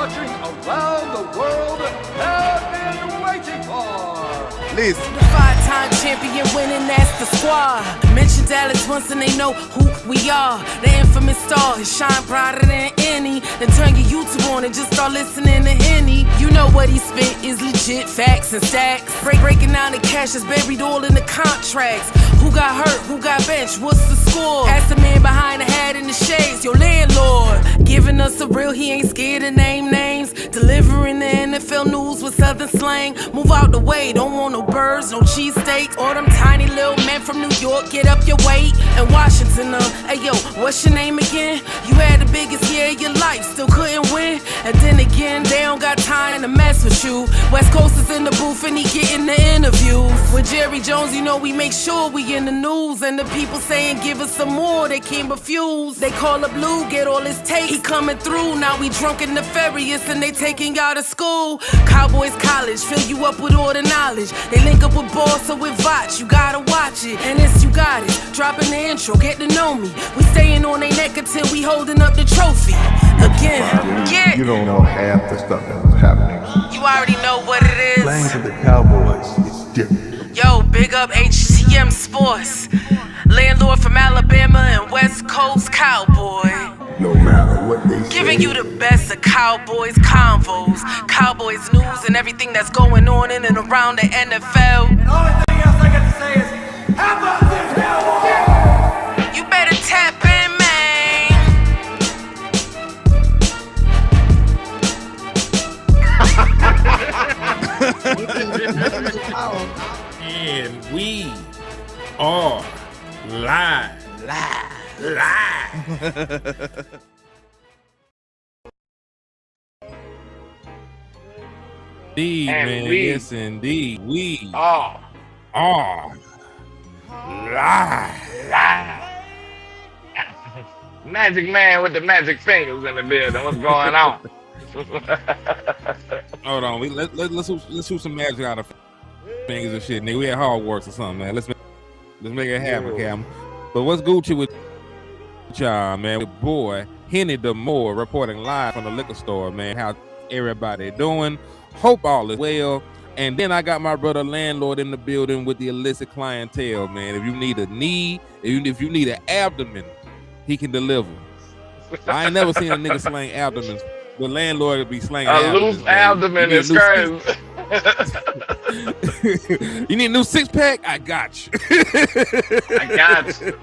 watching around the world have been waiting for. Listen. 5-time champion winning, that's the squad. Mention Dallas once and they know who we are. The infamous star is shine brighter than any. Then turn your YouTube on and just start listening to Henny. You know what he spit is legit facts and stacks. Breaking down the cash is buried all in the contracts. Who got hurt? Who got benched? What's the score? Ask the man behind the hat in the shades, your landlord. Giving us a real, he ain't scared to name names. Delivering the NFL news with southern slang. Move out the way, don't want no birds, no cheesesteaks. Or them tiny little men from New York, get up your weight. And Washington, hey yo, what's your name again? You had the biggest year of your life, still couldn't win. And then again, they don't got time to mess with you. West Coast is in the booth and he getting the interviews. With Jerry Jones, you know we make sure we in the news. And the people saying give us some more, they can't refuse. They call up Blue, get all his tape, he coming through. Now we drunk and nefarious and they taking y'all to school. Cowboys College, fill you up with all the knowledge. They link up with Boss or with Vach, you gotta watch it. And it's you got it, dropping the intro, get to know me. We staying on their neck until we holding up the trophy. Again, yeah. You don't know half the stuff that was happening. You already know what it is. Playing for the Cowboys is different. Yo, big up HTM Sports. Landlord from Alabama and West Coast Cowboy. No matter what they say. Giving you the best of Cowboys convos, Cowboys news, and everything that's going on in and around the NFL. And the only thing else I got to say is, how about this Cowboys? You better tap in, man. And we are live. Indeed, And man. we Yes, indeed. We are live. Magic Man with the magic fingers in the building. What's going on? Hold on. Let's shoot some magic out of fingers and shit, nigga. We had hard works or something, man. Let's make it happen, Cam. But what's Gucci with y'all, man? With boy Henny DeMoore reporting live from the liquor store, man. How everybody doing? Hope all is well. And then I got my brother Landlord in the building with the illicit clientele, man. If you need a knee, if you need an abdomen, he can deliver. I ain't never seen a nigga slang abdomens. The Landlord would be slanging A loose abdomen is crazy. You need a new six-pack? I got you. I got you.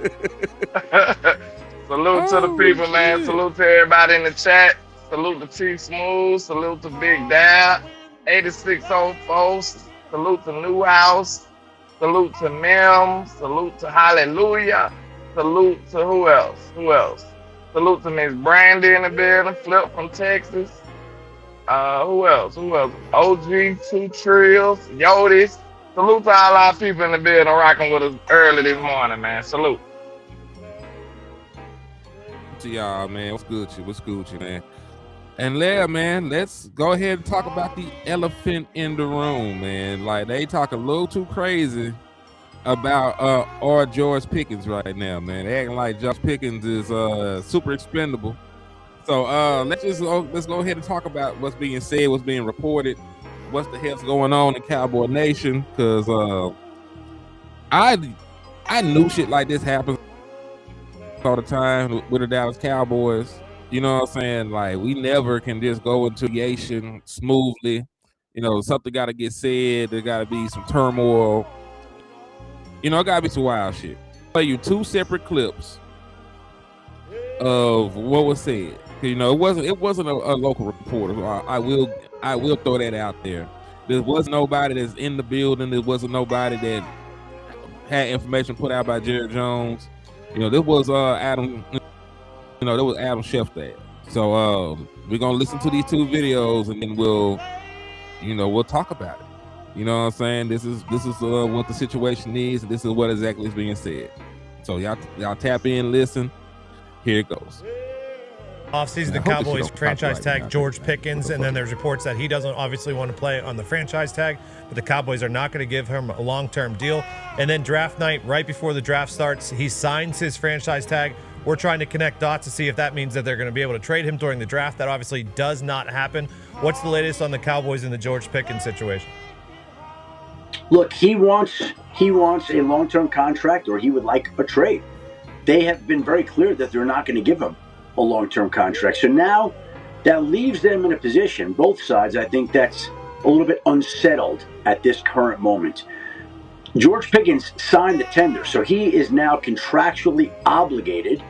Salute to the people, man. Salute to everybody in the chat. Salute to Chief Smooth. Salute to Big Dad. 8604. Salute to Newhouse. Salute to Mim. Salute to Hallelujah. Salute to who else? Salute to Miss Brandy in the building. Flip from Texas. Who else? OG, Two Trills, Yodis. Salute to all our people in the building rocking with us early this morning, man. Salute. To y'all, man. What's Gucci, man? And Leah, man, let's go ahead and talk about the elephant in the room, man. Like, they talk a little too crazy about George Pickens right now, man. They acting like Josh Pickens is super expendable. So let's go ahead and talk about what's being said, what's being reported, what's the hell's going on in Cowboy Nation. Cause I knew shit like this happens all the time with the Dallas Cowboys. You know what I'm saying? Like, we never can just go into creation smoothly. You know, something got to get said. There got to be some turmoil. You know, it got to be some wild shit. I'll play you two separate clips of what was said. You know, it wasn't a local reporter. So I will throw that out there. There wasn't nobody that's in the building. There wasn't nobody that had information put out by Jerry Jones. You know, this was Adam. You know, that was Adam Schefter. So we're gonna listen to these two videos and then we'll talk about it. You know what I'm saying? This is what the situation is. This is what exactly is being said. So y'all tap in, listen. Here it goes. Offseason, the Cowboys franchise tag George Pickens, and then there's reports that he doesn't obviously want to play on the franchise tag, but the Cowboys are not going to give him a long-term deal. And then draft night, right before the draft starts, he signs his franchise tag we're trying to connect dots to see if that means that they're going to be able to trade him during the draft. That obviously does not happen. What's the latest on the Cowboys and the George Pickens situation? Look, he wants a long-term contract, or he would like a trade. They have been very clear that they're not going to give him a long-term contract. So now that leaves them in a position, both sides, I think that's a little bit unsettled at this current moment. George Pickens signed the tender, so he is now contractually obligated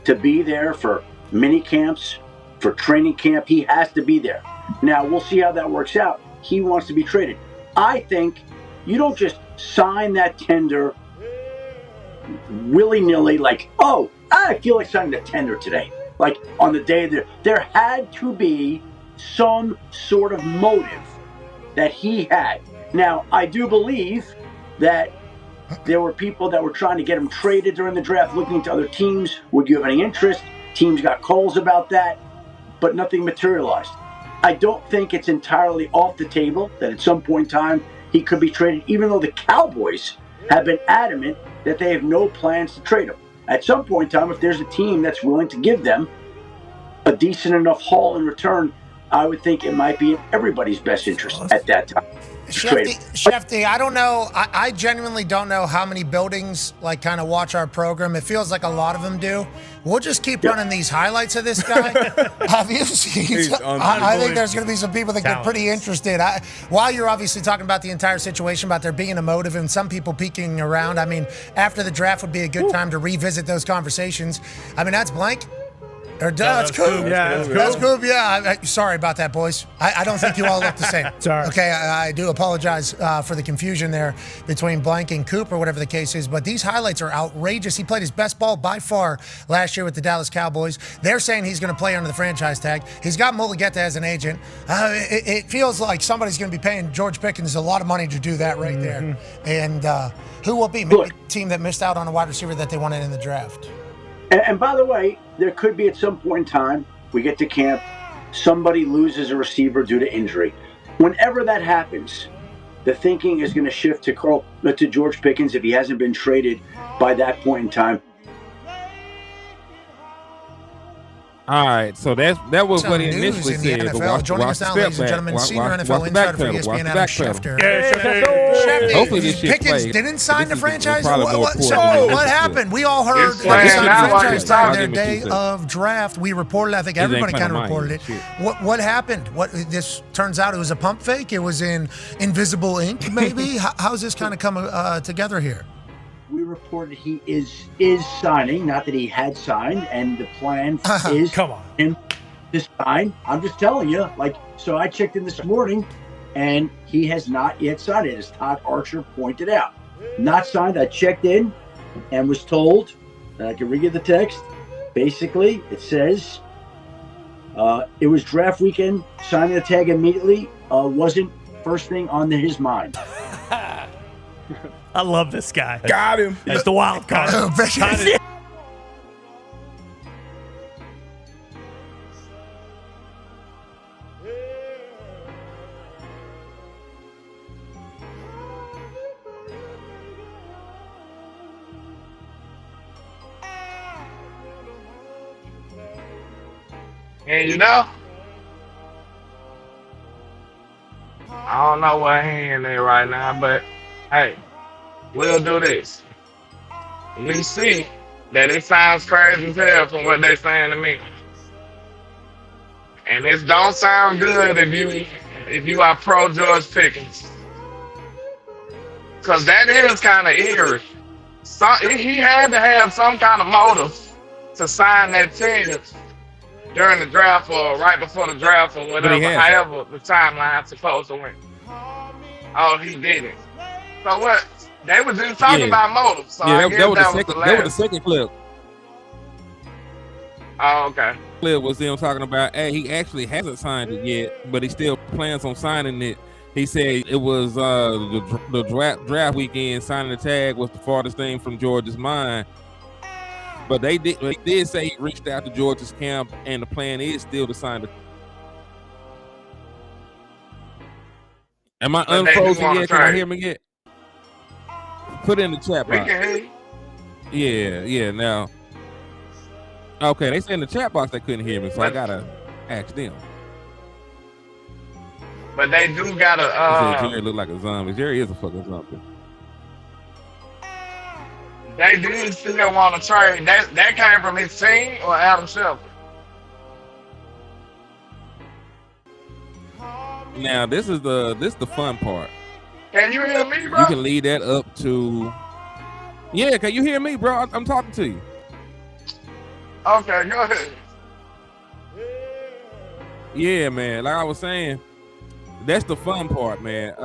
to be there for mini camps, for training camp. He has to be there. Now, we'll see how that works out. He wants to be traded. I think you don't just sign that tender willy-nilly, like, oh, I feel like signing the tender today. Like, on the day there had to be some sort of motive that he had. Now, I do believe that there were people that were trying to get him traded during the draft, looking to other teams. Would you have any interest? Teams got calls about that, but nothing materialized. I don't think it's entirely off the table that at some point in time he could be traded, even though the Cowboys have been adamant that they have no plans to trade him. At some point in time, if there's a team that's willing to give them a decent enough haul in return, I would think it might be in everybody's best interest at that time. Shefty, I don't know. I genuinely don't know how many buildings like kind of watch our program. It feels like a lot of them do. We'll just keep running these highlights of this guy. Have you seen? I think there's going to be some people that get pretty interested. While you're obviously talking about the entire situation, about there being a motive and some people peeking around, I mean, after the draft would be a good time to revisit those conversations. I mean, that's blank. Or that's cool. Yeah, that's cool. Yeah, sorry about that, boys. I don't think you all look the same. Sorry. Okay, I do apologize for the confusion there between Blank and Coop or whatever the case is. But these highlights are outrageous. He played his best ball by far last year with the Dallas Cowboys. They're saying he's going to play under the franchise tag. He's got Mulligeta as an agent. It feels like somebody's going to be paying George Pickens a lot of money to do that right there. And who will be? Maybe a team that missed out on a wide receiver that they wanted in the draft. And by the way, there could be at some point in time, we get to camp, somebody loses a receiver due to injury. Whenever that happens, the thinking is going to shift to George Pickens if he hasn't been traded by that point in time. All right, so that was what he initially said. But joining us now, ladies and gentlemen, senior NFL insider for ESPN, Adam Schefter. Hopefully this shit Pickens plays. didn't sign the franchise. So what happened? We all heard that he signed the franchise tag their day of draft. We reported. I think everybody kind of reported it. What happened? This turns out it was a pump fake. It was in invisible ink. Maybe. How's this kind of come together here? We reported he is signing, not that he had signed, and the plan is him to sign. I'm just telling you, so I checked in this morning, and he has not yet signed it, as Todd Archer pointed out. Not signed. I checked in and was told, and I can read you the text. Basically, it says, it was draft weekend, signing the tag immediately wasn't first thing on his mind. I love this guy. Got him. That's the wild card. And I don't know what hand in right now, but hey, we'll do this. We see that it sounds crazy as hell from what they're saying to me. And this don't sound good if you are pro George Pickens. Cause that is kind of eerie. He had to have some kind of motive to sign that tender during the draft or right before the draft or whatever, however the timeline's supposed to win. Oh, he didn't. So what? They were just talking about motives. So I guess that was the second clip. Oh, okay. Clip was them talking about, hey, he actually hasn't signed it yet, but he still plans on signing it. He said it was the draft weekend, signing the tag was the farthest thing from George's mind. But they did say he reached out to George's camp, and the plan is still to sign the. Am I unfrozen yet? Can I hear me yet? Put it in the chat box. We can hear you. Yeah. Now, Okay, they said in the chat box they couldn't hear me, so I gotta ask them. But they do got They said Jerry look like a zombie. Jerry is a fucking zombie. They do still want to trade. That came from his team or Adam Schefter? Now this is the fun part. Can you hear me, bro? You can lead that up to. Yeah, can you hear me, bro? I'm talking to you. Okay, go ahead. Yeah, man. Like I was saying, that's the fun part, man.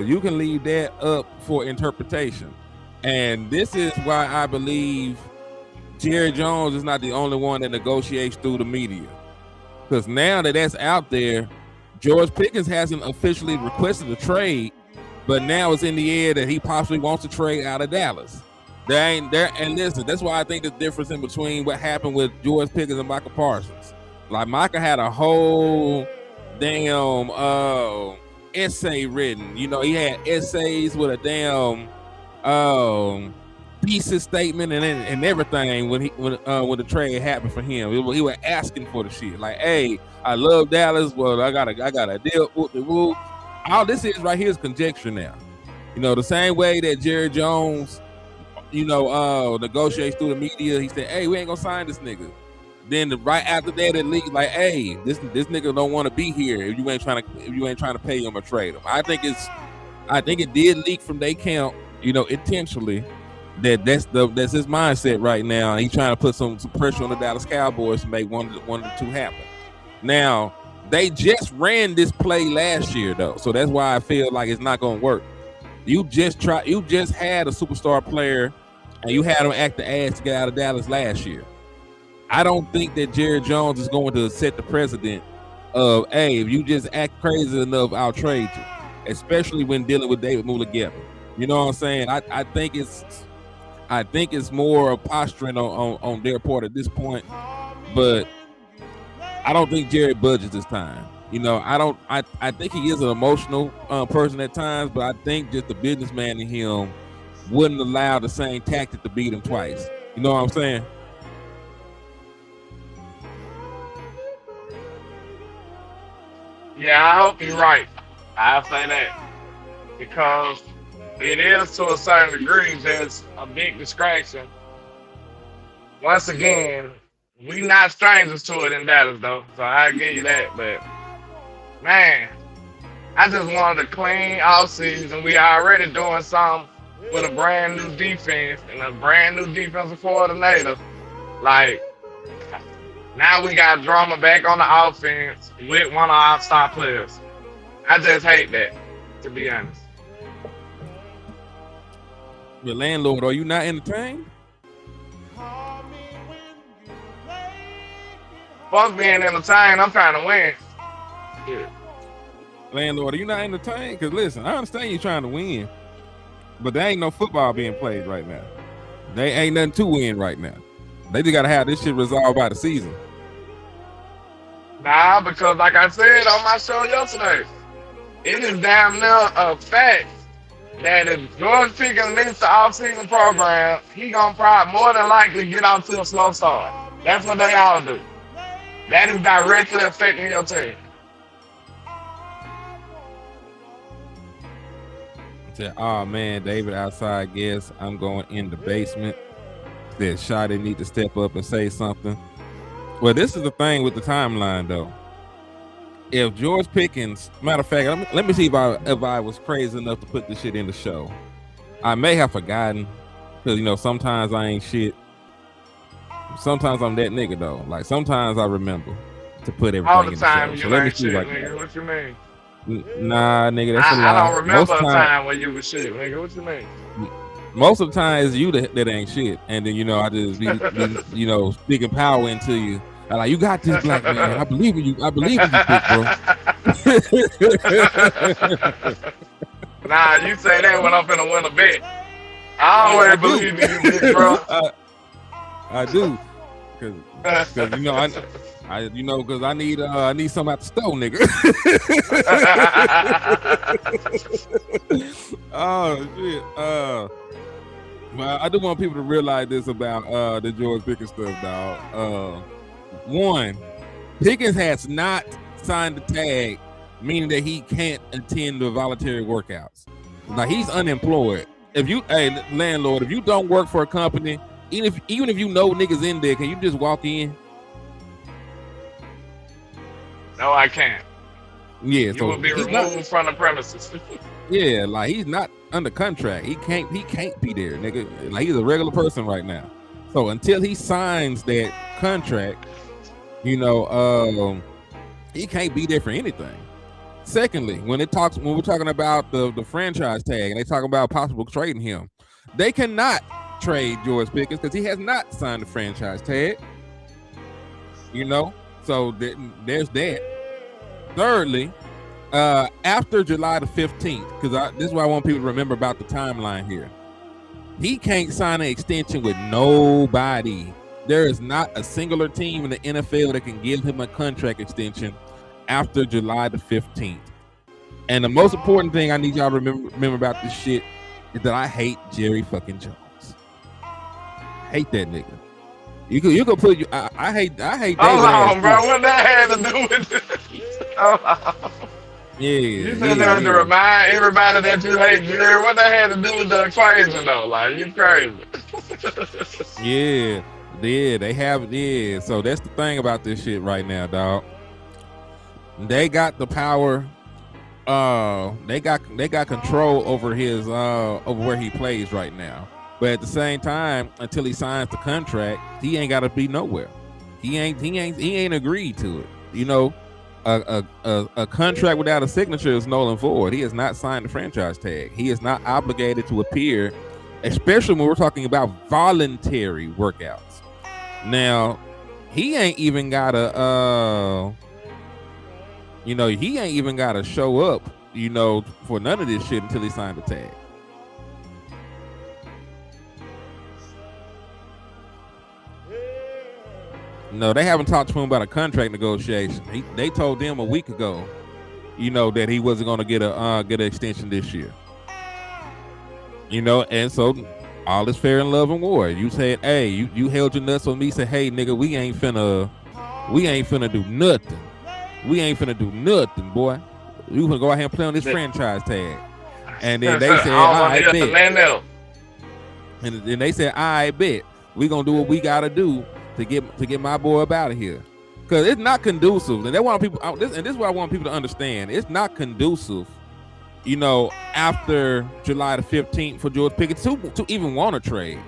You can leave that up for interpretation. And this is why I believe Jerry Jones is not the only one that negotiates through the media. Because now that that's out there, George Pickens hasn't officially requested a trade, but now it's in the air that he possibly wants to trade out of Dallas. There ain't there, and listen, that's why I think the difference in between what happened with George Pickens and Micah Parsons. Like Micah had a whole damn essay written. You know, he had essays with a damn thesis statement and everything when the trade happened for him. He was asking for the shit. Like, hey, I love Dallas. Well, I got a deal. Whoop. All this is right here is conjecture now. You know, the same way that Jerry Jones, you know, negotiates through the media. He said, hey, we ain't gonna sign this nigga. Then right after that, it leaked like, hey, this nigga don't want to be here if you ain't trying to pay him or trade him. I think it did leak from their camp, you know, intentionally. That's his mindset right now. He's trying to put some pressure on the Dallas Cowboys to make one of the two happen. Now, they just ran this play last year though, so that's why I feel like it's not gonna work. You just had a superstar player and you had him act the ass to get out of Dallas last year. I don't think that Jerry Jones is going to set the precedent of, hey, if you just act crazy enough, I'll trade you, especially when dealing with David Mulligetta. You know what I'm saying? I think it's more posturing on their part at this point, but I don't think Jerry budgets this time. You know, I think he is an emotional person at times, but I think just the businessman in him wouldn't allow the same tactic to beat him twice. You know what I'm saying? Yeah, I hope you're right. I'll say that. Because it is to a certain degree just a big distraction. Once again, we not strangers to it in Dallas though, so I give you that. But man, I just wanted a clean offseason. We already doing something with a brand new defense and a brand new defensive coordinator. Like, now we got drama back on the offense with one of our star players. I just hate that, to be honest. But LandLord, are you not entertained? Fuck being entertained, I'm trying to win. Yeah. LandLord, are you not entertained? Because listen, I understand you trying to win, but there ain't no football being played right now. There ain't nothing to win right now. They just got to have this shit resolved by the season. Nah, because like I said on my show yesterday, it is damn near a fact that if George Pickens leads the offseason program, he gonna probably more than likely get out to a slow start. That's what they all do. That is directly affecting your team. Said, oh man, David outside guest, I'm going in the basement. Said Shotty need to step up and say something. Well, this is the thing with the timeline though. If George Pickens, matter of fact, let me see if I was crazy enough to put this shit in the show. I may have forgotten, because you know sometimes I ain't shit. Sometimes I'm that nigga though. Like sometimes I remember to put everything all the in time the show. you So let me ain't see shit, like nigga. What you mean? Nah, nigga, that's a lie. I don't remember a time when you was shit, nigga. What you mean? Most of the time it's you that ain't shit, and then you know I just be you know speaking power into you. I'm like, you got this, black man. I believe in you. I believe in you, big bro. Nah, you say that when I'm finna win a bet. I always believe in you, big bro. I do, cause you know cause I need something at the store, nigga. Oh shit. Well, I do want people to realize this about the George Pickens stuff, dog. One, Pickens has not signed the tag, meaning that he can't attend the voluntary workouts. Like, he's unemployed. If you, hey, landlord, if you don't work for a company, even if you know niggas in there, can you just walk in? No, I can't. Yeah, You so will be removed from the premises. yeah, like, he's not under contract. He can't be there, nigga. Like, he's a regular person right now. So until he signs that contract, you know, he can't be there for anything. Secondly, when we're talking about the franchise tag and they talk about possible trading him, they cannot trade George Pickens because he has not signed the franchise tag. You know, so there's that. Thirdly, after July the 15th, because this is what I want people to remember about the timeline here. He can't sign an extension with nobody. There is not a singular team in the NFL that can give him a contract extension after July the 15th. And the most important thing I need y'all to remember about this shit is that I hate Jerry fucking Jones. Hate that nigga. You could put you. I hate. Hold on, bro. What that had to do with this? Hold on. Yeah. You said that to remind everybody that you hate Jerry. What that had to do with the equation, though? Like, you crazy. Yeah, they have. Yeah, so that's the thing about this shit right now, dog. They got the power. They got control over his over where he plays right now. But at the same time, until he signs the contract, he ain't got to be nowhere. He ain't agreed to it. You know, a contract without a signature is null and void. He has not signed the franchise tag. He is not obligated to appear, especially when we're talking about voluntary workouts. Now, he ain't even got a he ain't even got to show up, for none of this shit until he signed the tag. No, they haven't talked to him about a contract negotiation. They told them a week ago, that he wasn't going to get an extension this year. And so all is fair in love and war. You said, hey, you held your nuts on me. Said, hey, nigga, we ain't finna do nothing. We ain't finna do nothing, boy. We finna go out here and play on this franchise tag. And then they said, I bet. And then they said, I bet. We gonna do what we gotta do to get my boy up out of here. Cause it's not conducive. And this is what I want people to understand. It's not conducive, after July the 15th for George Pickens to even want to trade.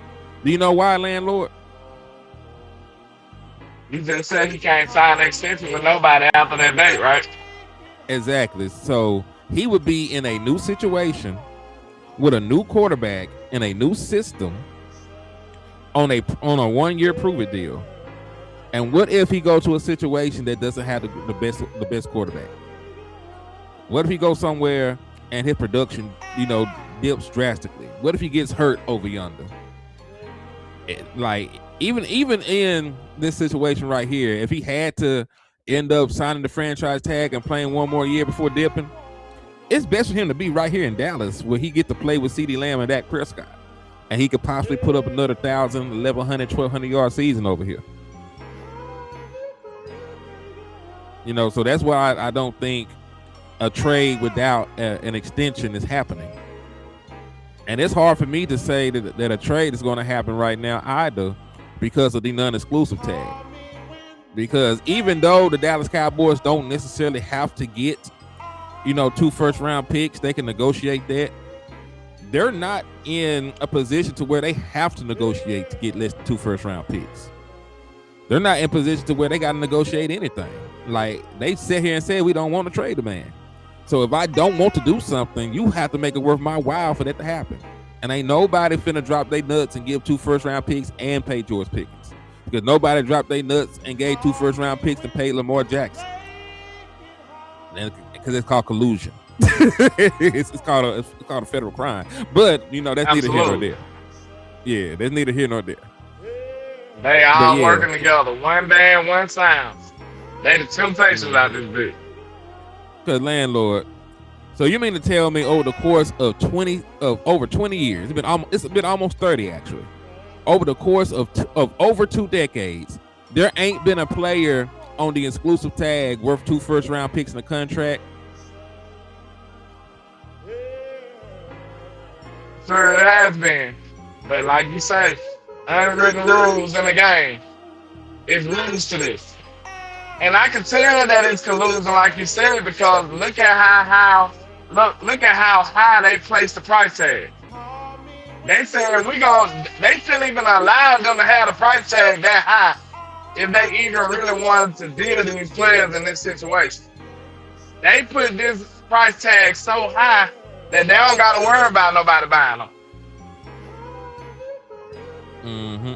Do you know why, landlord? You just said he can't sign an extension with nobody after that date, right? Exactly. So he would be in a new situation with a new quarterback in a new system on a 1-year prove-it deal. And what if he go to a situation that doesn't have the best quarterback? What if he goes somewhere and his production, dips drastically? What if he gets hurt over yonder? Even in this situation right here, if he had to end up signing the franchise tag and playing one more year before dipping, it's best for him to be right here in Dallas where he get to play with CeeDee Lamb and Dak Prescott. And he could possibly put up another 1,000, 1,100, 1,200 yard season over here. So that's why I don't think a trade without an extension is happening. And it's hard for me to say that a trade is going to happen right now either because of the non-exclusive tag. Because even though the Dallas Cowboys don't necessarily have to get, 2 first-round picks, they can negotiate that. They're not in a position to where they have to negotiate to get less than 2 first-round picks. They're not in a position to where they got to negotiate anything. Like, they sit here and say, we don't want to trade the man. So if I don't want to do something, you have to make it worth my while for that to happen. And ain't nobody finna drop their nuts and give 2 first-round picks and pay George Pickens. Because nobody dropped their nuts and gave 2 first-round picks and paid Lamar Jackson. Because it's called collusion. it's called a federal crime. But, that's neither here nor there. Yeah, that's neither here nor there. They all working together. One band, one sound. They the Temptations out this bitch. Because landlord, So you mean to tell me over the course of over 20 years, it's been almost 30 actually. Over the course of over 2 decades, there ain't been a player on the exclusive tag worth 2 first-round picks in a contract? Sure, it has been. But like you say, unwritten rules in the game. It's rules to this. And I can tell that it's collusion, like you said, because look at how high they placed the price tag. They said they shouldn't even allow them to have the price tag that high if they even really wanted to deal with these players in this situation. They put this price tag so high that they don't got to worry about nobody buying them. Mm-hmm.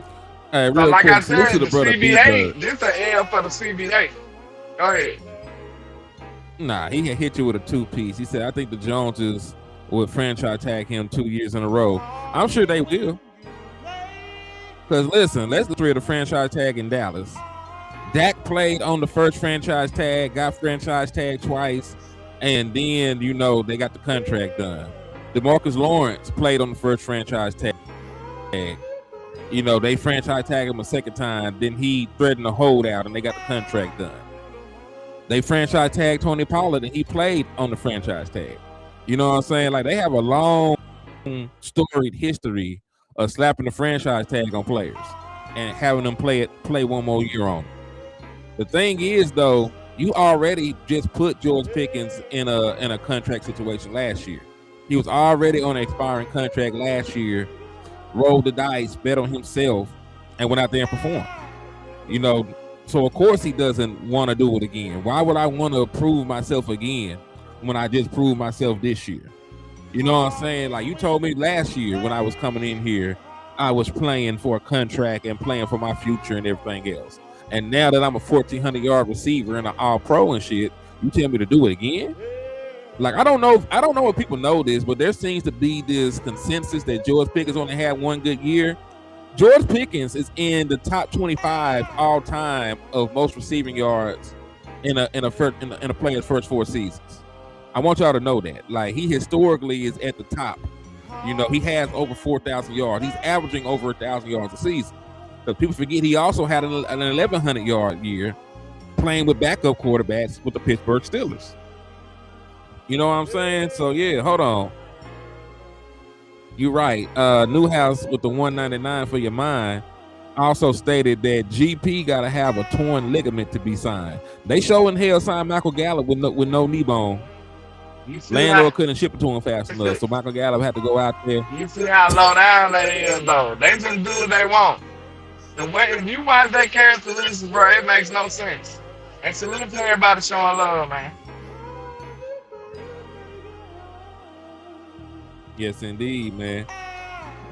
Hey, So real like quick, I said, to the the brother CBA, B-Bird. this is an L for the CBA. Go ahead. Nah, he had hit you with a 2-piece. He said, I think the Joneses would franchise tag him 2 years in a row. I'm sure they will. Because listen, let's go through the franchise tag in Dallas. Dak played on the first franchise tag, got franchise tag twice, and then, they got the contract done. DeMarcus Lawrence played on the first franchise tag. They franchise tagged him a second time, then he threatened a holdout, and they got the contract done. They franchise tagged Tony Pollard, and he played on the franchise tag. You know what I'm saying? Like, they have a long, storied history of slapping the franchise tag on players and having them play one more year on it. The thing is, though, you already just put George Pickens in a contract situation last year. He was already on an expiring contract last year, rolled the dice, bet on himself, and went out there and performed. So of course he doesn't want to do it again. Why would I want to prove myself again when I just proved myself this year? You know what I'm saying? Like, you told me last year when I was coming in here, I was playing for a contract and playing for my future and everything else. And now that I'm a 1,400-yard receiver and an all-pro and shit, you tell me to do it again? Like, I don't know if people know this, but there seems to be this consensus that George Pickens only had one good year. George Pickens is in the top 25 all time of most receiving yards in a player's first 4 seasons. I want y'all to know that. Like, he historically is at the top. He has over 4,000 yards. He's averaging over 1,000 yards a season. Because people forget he also had an 1,100-yard year playing with backup quarterbacks with the Pittsburgh Steelers. You know what I'm saying? So yeah, hold on. You're right. Newhouse with the 199 for your mind also stated that GP got to have a torn ligament to be signed. They show in hell signed Michael Gallup with no knee bone. LandLord couldn't ship it to him fast enough, so Michael Gallup had to go out there. You see how low down they is, though. They just do what they want. The way, if you watch their characteristics, bro, it makes no sense. And salute to everybody showing love, man. Yes, indeed, man.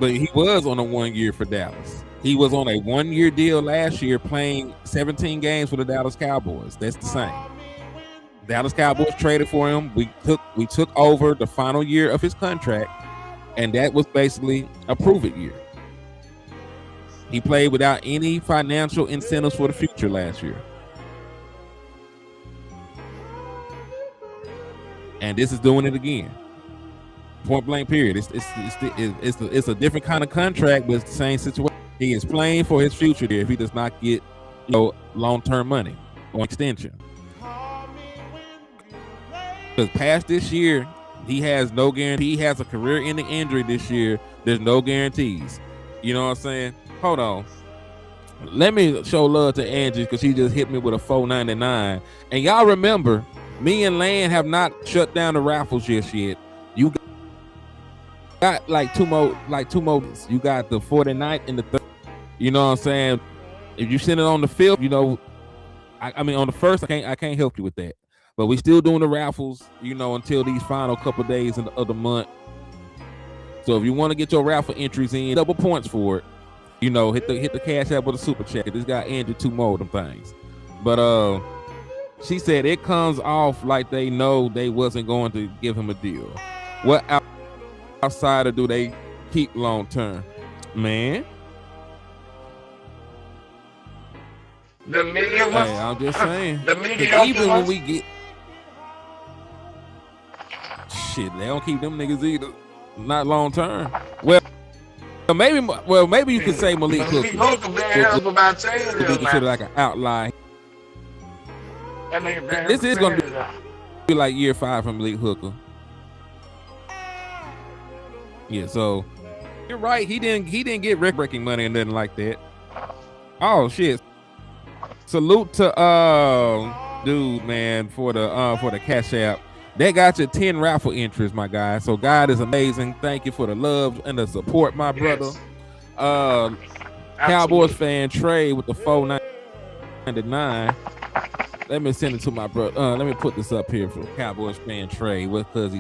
But he was on a 1 year for Dallas. He was on a 1 year deal last year playing 17 games for the Dallas Cowboys. That's the same. Dallas Cowboys traded for him. We took over the final year of his contract, and that was basically a prove-it year. He played without any financial incentives for the future last year. And this is doing it again. Point blank period. It's a different kind of contract, but it's the same situation. He is playing for his future there if he does not get long-term money or extension. Because past this year, he has no guarantee. He has a career-ending injury this year. There's no guarantees. You know what I'm saying? Hold on. Let me show love to Angie because she just hit me with a $4.99. And y'all remember, me and Land have not shut down the raffles just yet. You got like two more. You got the 49th and the 3rd. You know what I'm saying? If you send it on the 5th, I mean on the 1st, I can't help you with that. But we still doing the raffles, until these final couple of days of the month. So if you want to get your raffle entries in, double points for it. Hit the cash app with a super chat. This guy Andrew 2 more of them things. But she said it comes off like they know they wasn't going to give him a deal. What outsider do they keep long term? Man. The media Hey, I'm just saying. The media even when we get shit, they don't keep them niggas either. Not long term. Well, maybe you could say Malik Hooker. Malik Hooker been here for about 10 years, be considered like an outlier. That nigga been This here is for gonna 10 years. be like year 5 from Malik Hooker. Yeah, so you're right. He didn't get record-breaking money or nothing like that. Oh shit! Salute to dude, man, for the Cash App. They got your 10 raffle entries, my guy. So God is amazing. Thank you for the love and the support, my brother. Cowboys fan Trey with the $4.99. Let me send it to my brother. Let me put this up here for Cowboys fan Trey. Because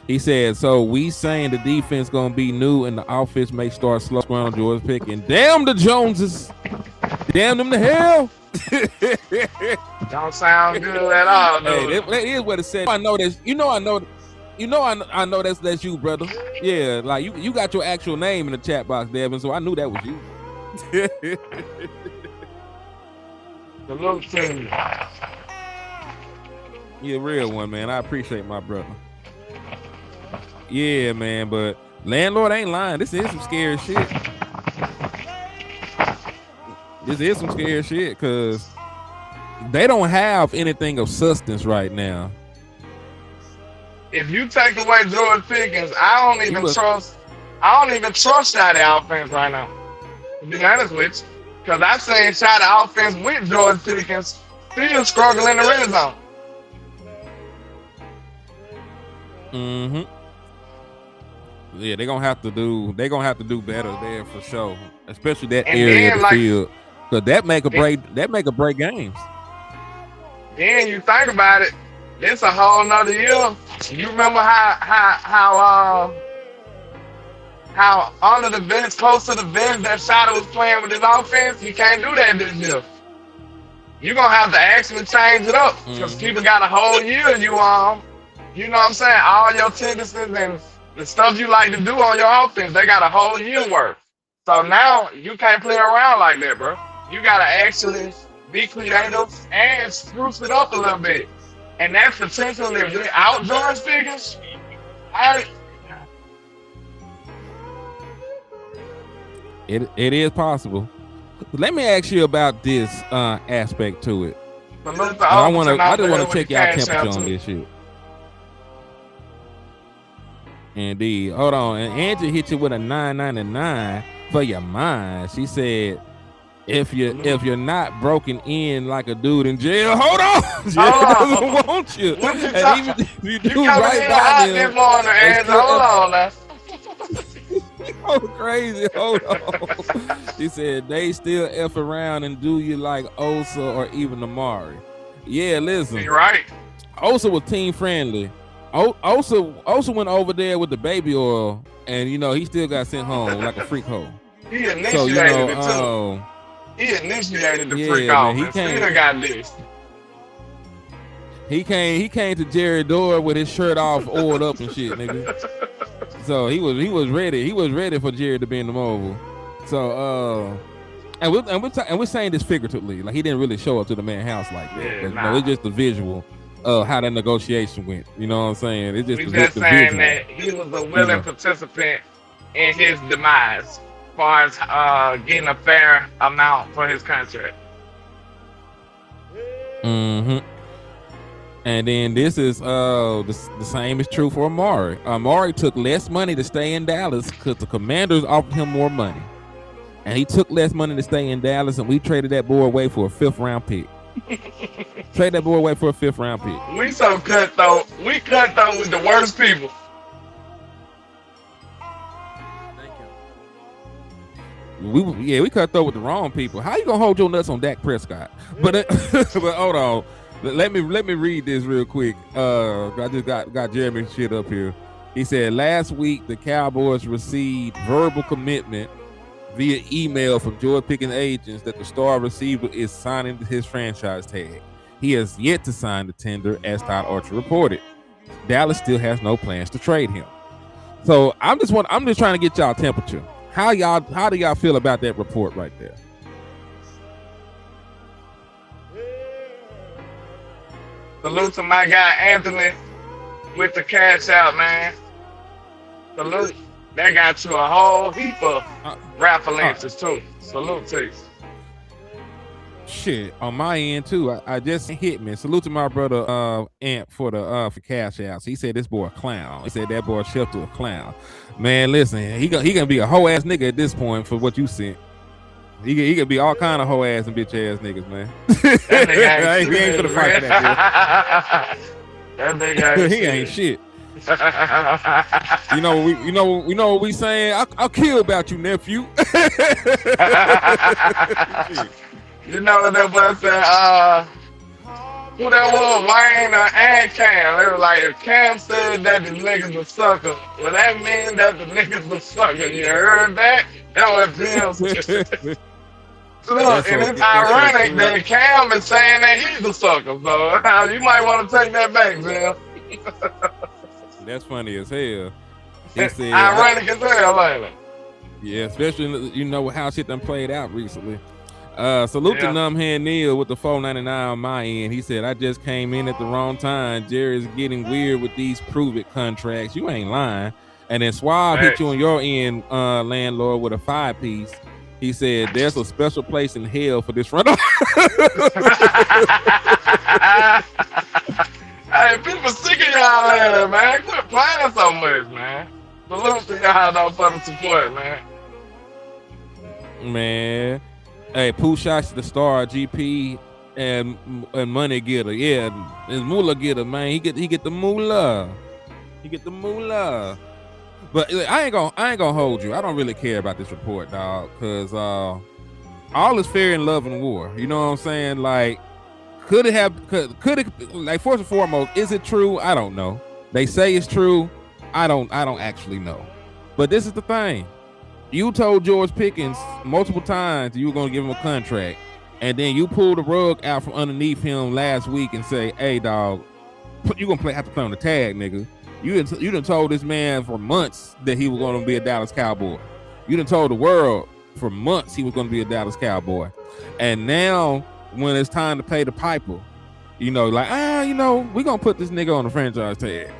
he said, so we saying the defense gonna be new and the offense may start slow on George Pickens. Damn the Joneses. Damn them to hell. Don't sound good at all, dude. Hey, that is what it said. I know this. I know that's you, brother. Yeah, like you got your actual name in the chat box, Devin, so I knew that was you. The little team. You a real one, man. I appreciate my brother. Yeah, man, but LandLord ain't lying. This is some scary shit. This is some scary shit because they don't have anything of substance right now. If you take away George Pickens, I don't even trust that offense right now. To be honest with you. Because I've seen shot offense with George Pickens still struggle in the red zone. Mm-hmm. Yeah, they're gonna have to do better there for sure. Especially that And area then, of the field. Because that make a break games. Then you think about it, this a whole nother year. You remember how under the bench, close to the bench, that Shota was playing with his offense? You can't do that this year. You're gonna have to actually change it up because people got a whole year. You know what I'm saying? All your tendencies and the stuff you like to do on your offense, they got a whole year worth. So now you can't play around like that, bro. You gotta actually be creative and spruce it up a little bit. And that's potentially without George Pickens. It is possible. Let me ask you about this aspect to it. I just want to check y'all temperature on this shit. Indeed. Hold on. And Angie hit you with a $9.99 for your mind. She said, if you're not broken in like a dude in jail, hold on. Jail doesn't want you. And even if you do right by them. Hold on now. Oh, crazy. Hold on. She said they still F around and do you like Osa or even Amari. Yeah, listen. You're right. Osa was team friendly. Osa went over there with the baby oil, and he still got sent home like a freak hoe. He initiated it too. He initiated the freak off. He still got this. He came to Jerry Door with his shirt off, oiled up and shit, nigga. So he was ready. He was ready for Jerry to be in the mobile. So and we're saying this figuratively, like he didn't really show up to the man's house like that. Yeah, it's just the visual of how that negotiation went. You know what I'm saying? It's just we the just saying visual. that he was a willing participant in his demise, as far as getting a fair amount for his contract. Mm-hmm. And then this is the same is true for Amari. Amari took less money to stay in Dallas because the Commanders offered him more money. And he took less money to stay in Dallas, and we traded that boy away for a 5th-round pick. Trade that boy away for a 5th-round pick. We so cutthroat. We cutthroat with the worst people. We cutthroat with the wrong people. How you gonna hold your nuts on Dak Prescott? But hold on. Let me read this real quick. I just got Jeremy's shit up here. He said last week the Cowboys received verbal commitment via email from George Pickens agents that the star receiver is signing his franchise tag. He has yet to sign the tender, as Todd Archer reported. Dallas still has no plans to trade him. So I'm just trying to get y'all temperature. How do y'all feel about that report right there? Salute to my guy Anthony with the cash out, man. Salute. That got you a whole heap of raffle entries too. Salute to you. Shit, on my end too. I just hit me. Salute to my brother Amp for the for cash outs. He said this boy a clown. He said that boy Shelter a clown. Man, listen, he gonna be a hoe ass nigga at this point for what you sent. He could be all kind of hoe ass and bitch ass niggas, man. That nigga he ain't for the fight for that. That nigga ain't He ain't shit. You know what we saying? I'll kill about you, nephew. You know what that boy said? Who that was? Wayne and Cam. They were like, if Cam said that the niggas a sucker, well, that means that the niggas a sucker. You heard that? That was Jim. Look, and it's ironic that Cam is saying that he's a sucker. So you might want to take that back, Jim. That's funny as hell. He said, ironic as hell, ain't it? Yeah, especially you know how shit done played out recently. Salute to Numbhead Neil with the $4.99 on my end. He said, I just came in at the wrong time. Jerry's getting weird with these prove it contracts. You ain't lying. And then Swab hit you on your end, landlord, with a 5-piece. He said, there's a special place in hell for this run. Hey, people sick of y'all later, man. Quit playing so much, man. Salute to y'all though for the support, man. Man. Hey, Pooh Shots the star GP and money getter. Yeah, it's moolah getter, man. He get the moolah. He get the moolah. But I ain't gonna hold you. I don't really care about this report, dog, because all is fair in love and war. You know what I'm saying? Like, could it like, first and foremost, is it true? I don't know. They say it's true. I don't actually know. But this is the thing. You told George Pickens multiple times you were going to give him a contract, and then you pulled the rug out from underneath him last week and say, hey, dog, you're going to have to play on the tag, nigga. You done told this man for months that he was going to be a Dallas Cowboy. You done told the world for months he was going to be a Dallas Cowboy. And now when it's time to pay the piper, you know, like, we're going to put this nigga on the franchise tag.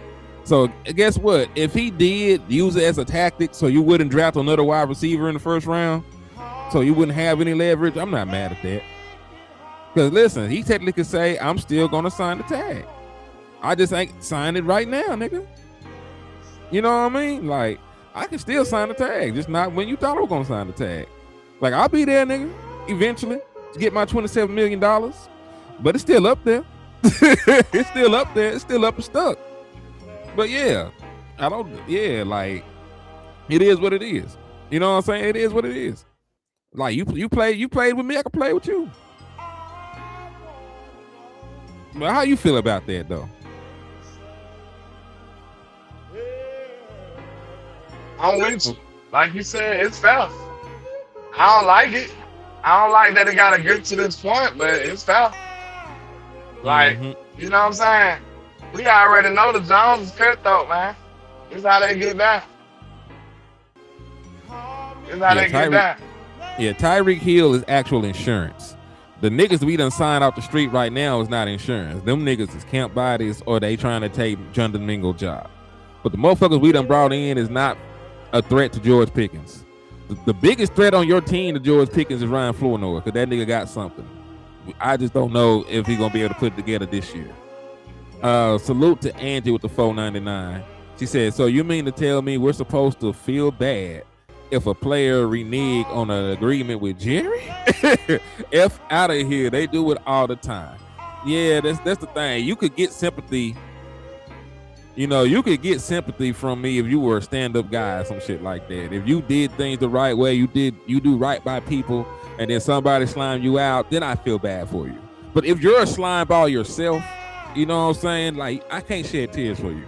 So guess what? If he did use it as a tactic so you wouldn't draft another wide receiver in the first round, so you wouldn't have any leverage, I'm not mad at that. Because listen, he technically could say, I'm still going to sign the tag. I just ain't signed it right now, nigga. You know what I mean? Like, I can still sign the tag, just not when you thought I was going to sign the tag. Like, I'll be there, nigga, eventually, to get my $27 million. But it's still up there. It's still up there. It's still up and stuck. But yeah, like, it is what it is. You know what I'm saying? It is what it is. Like, you played with me, I can play with you. But how you feel about that though? I'm with you. Like you said, it's fair. I don't like it. I don't like that it gotta get to this point, but it's fair. Like, you know what I'm saying? We already know the Jones is cutthroat, man. This is how they get down. This is how they get down. Yeah, Tyreek Hill is actual insurance. The niggas we done signed off the street right now is not insurance. Them niggas is camp bodies or they trying to take John Domingo job. But the motherfuckers we done brought in is not a threat to George Pickens. The biggest threat on your team to George Pickens is Ryan Flournoy, because that nigga got something. I just don't know if he's gonna be able to put it together this year. Salute to Angie with the $4.99. She said, so you mean to tell me we're supposed to feel bad if a player renege on an agreement with Jerry? F out of here. They do it all the time. Yeah, that's the thing. You could get sympathy. You know, you could get sympathy from me if you were a stand-up guy or some shit like that. If you did things the right way, you do right by people, and then somebody slime you out, then I feel bad for you. But if you're a slime ball yourself, you know what I'm saying? Like, I can't shed tears for you.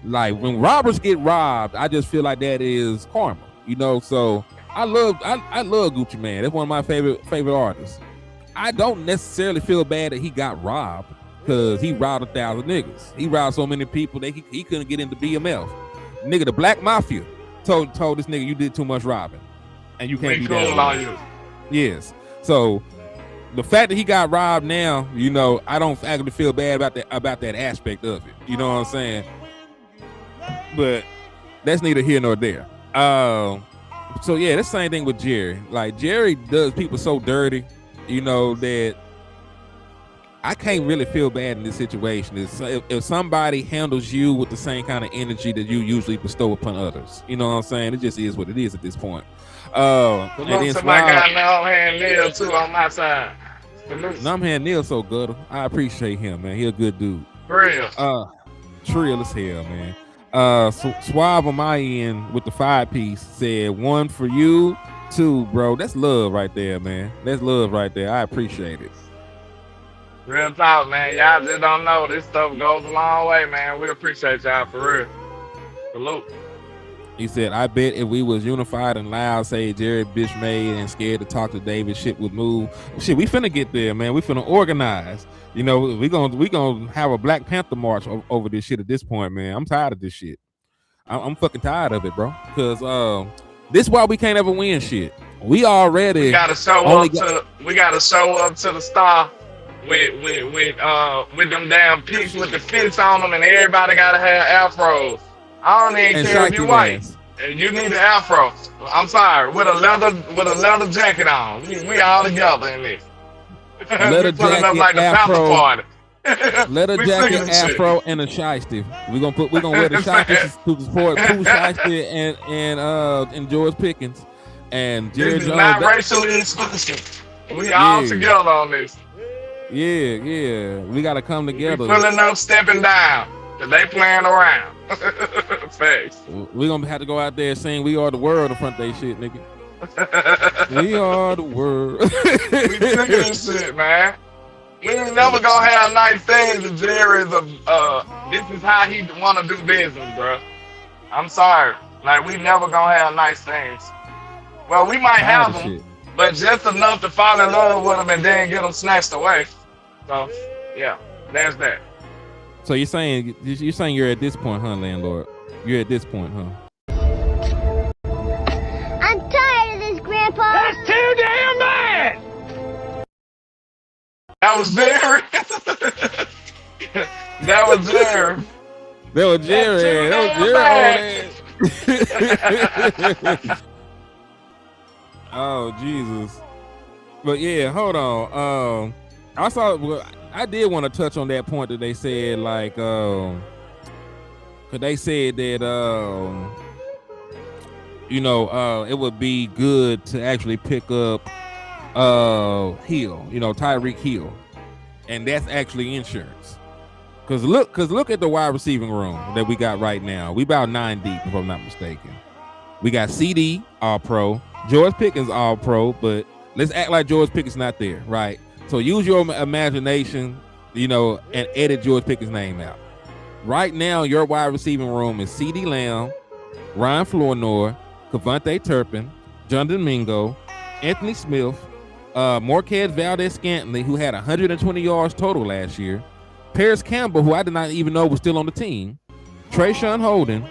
Like, when robbers get robbed, I just feel like that is karma. You know, so I love Gucci Mane. That's one of my favorite artists. I don't necessarily feel bad that he got robbed, because he robbed 1,000 niggas. He robbed so many people that he couldn't get into BMF. Nigga, the Black Mafia told this nigga you did too much robbing, and you can't be that. Yes. So the fact that he got robbed now, you know, I don't actually feel bad about that aspect of it. You know what I'm saying? But that's neither here nor there. So yeah, the same thing with Jerry. Like Jerry does people so dirty, you know, that I can't really feel bad in this situation. If somebody handles you with the same kind of energy that you usually bestow upon others, you know what I'm saying? It just is what it is at this point. And then somebody got Numb Hand Neil too on my side. Numb Hand Neil so good. I appreciate him, man. He a good dude. Real. Trill as hell, man. Suave on my end with the 5-piece said 1 for you, 2, bro. That's love right there, man. That's love right there. I appreciate it. Real talk, man. Y'all just don't know. This stuff goes a long way, man. We appreciate y'all for real. Salute. He said, I bet if we was unified and loud, say Jerry bitch made and scared to talk to David, shit would move. Shit, we finna get there, man. We finna organize. You know, we gonna have a Black Panther march over this shit at this point, man. I'm tired of this shit. I'm fucking tired of it, bro. Cause this is why we can't ever win shit. We gotta show up to the star with them damn pics with the fence on them, and everybody gotta have afros. I don't even care if you white. You need an afro. I'm sorry, with a leather jacket on. We all together in this. Leather jacket, like afro, leather jacket, afro, and a shiesty. We gonna wear the shiesty to support Pooh Shiesty and George Pickens and Jerry Jones. Not racially exclusive. We all together on this. Yeah. We gotta come together. We pulling up, stepping down, cause they playing around. Facts. We gonna have to go out there and sing "We Are the World" in front of they shit, nigga. We are the world. We sick of this shit, man. We ain't never gonna have nice things if Jerry's this is how he wanna do business, bro. I'm sorry. Like, we never gonna have nice things. Well, we might have them, but just enough to fall in love with them and then get them snatched away. So, yeah, there's that. So you're saying you're at this point, huh, landlord? You're at this point, huh? I'm tired of this, Grandpa. That's too damn bad! That was Jerry. That was Jerry. That was Jerry. Oh, Jesus. But yeah, hold on. I did want to touch on that point that they said, like, cause they said that it would be good to actually pick up Hill, Tyreek Hill, and that's actually insurance. Cause look at the wide receiving room that we got right now. We about 9 deep, if I'm not mistaken. We got CD All Pro, George Pickens All Pro, but let's act like George Pickens not there, right? So use your imagination, and edit George Pickens' name out. Right now, your wide receiving room is CD Lamb, Ryan Flournoy, Cavante Turpin, John Domingo, Anthony Smith, Marquez Valdez-Scantling, who had 120 yards total last year, Paris Campbell, who I did not even know was still on the team, Trayshawn Holden,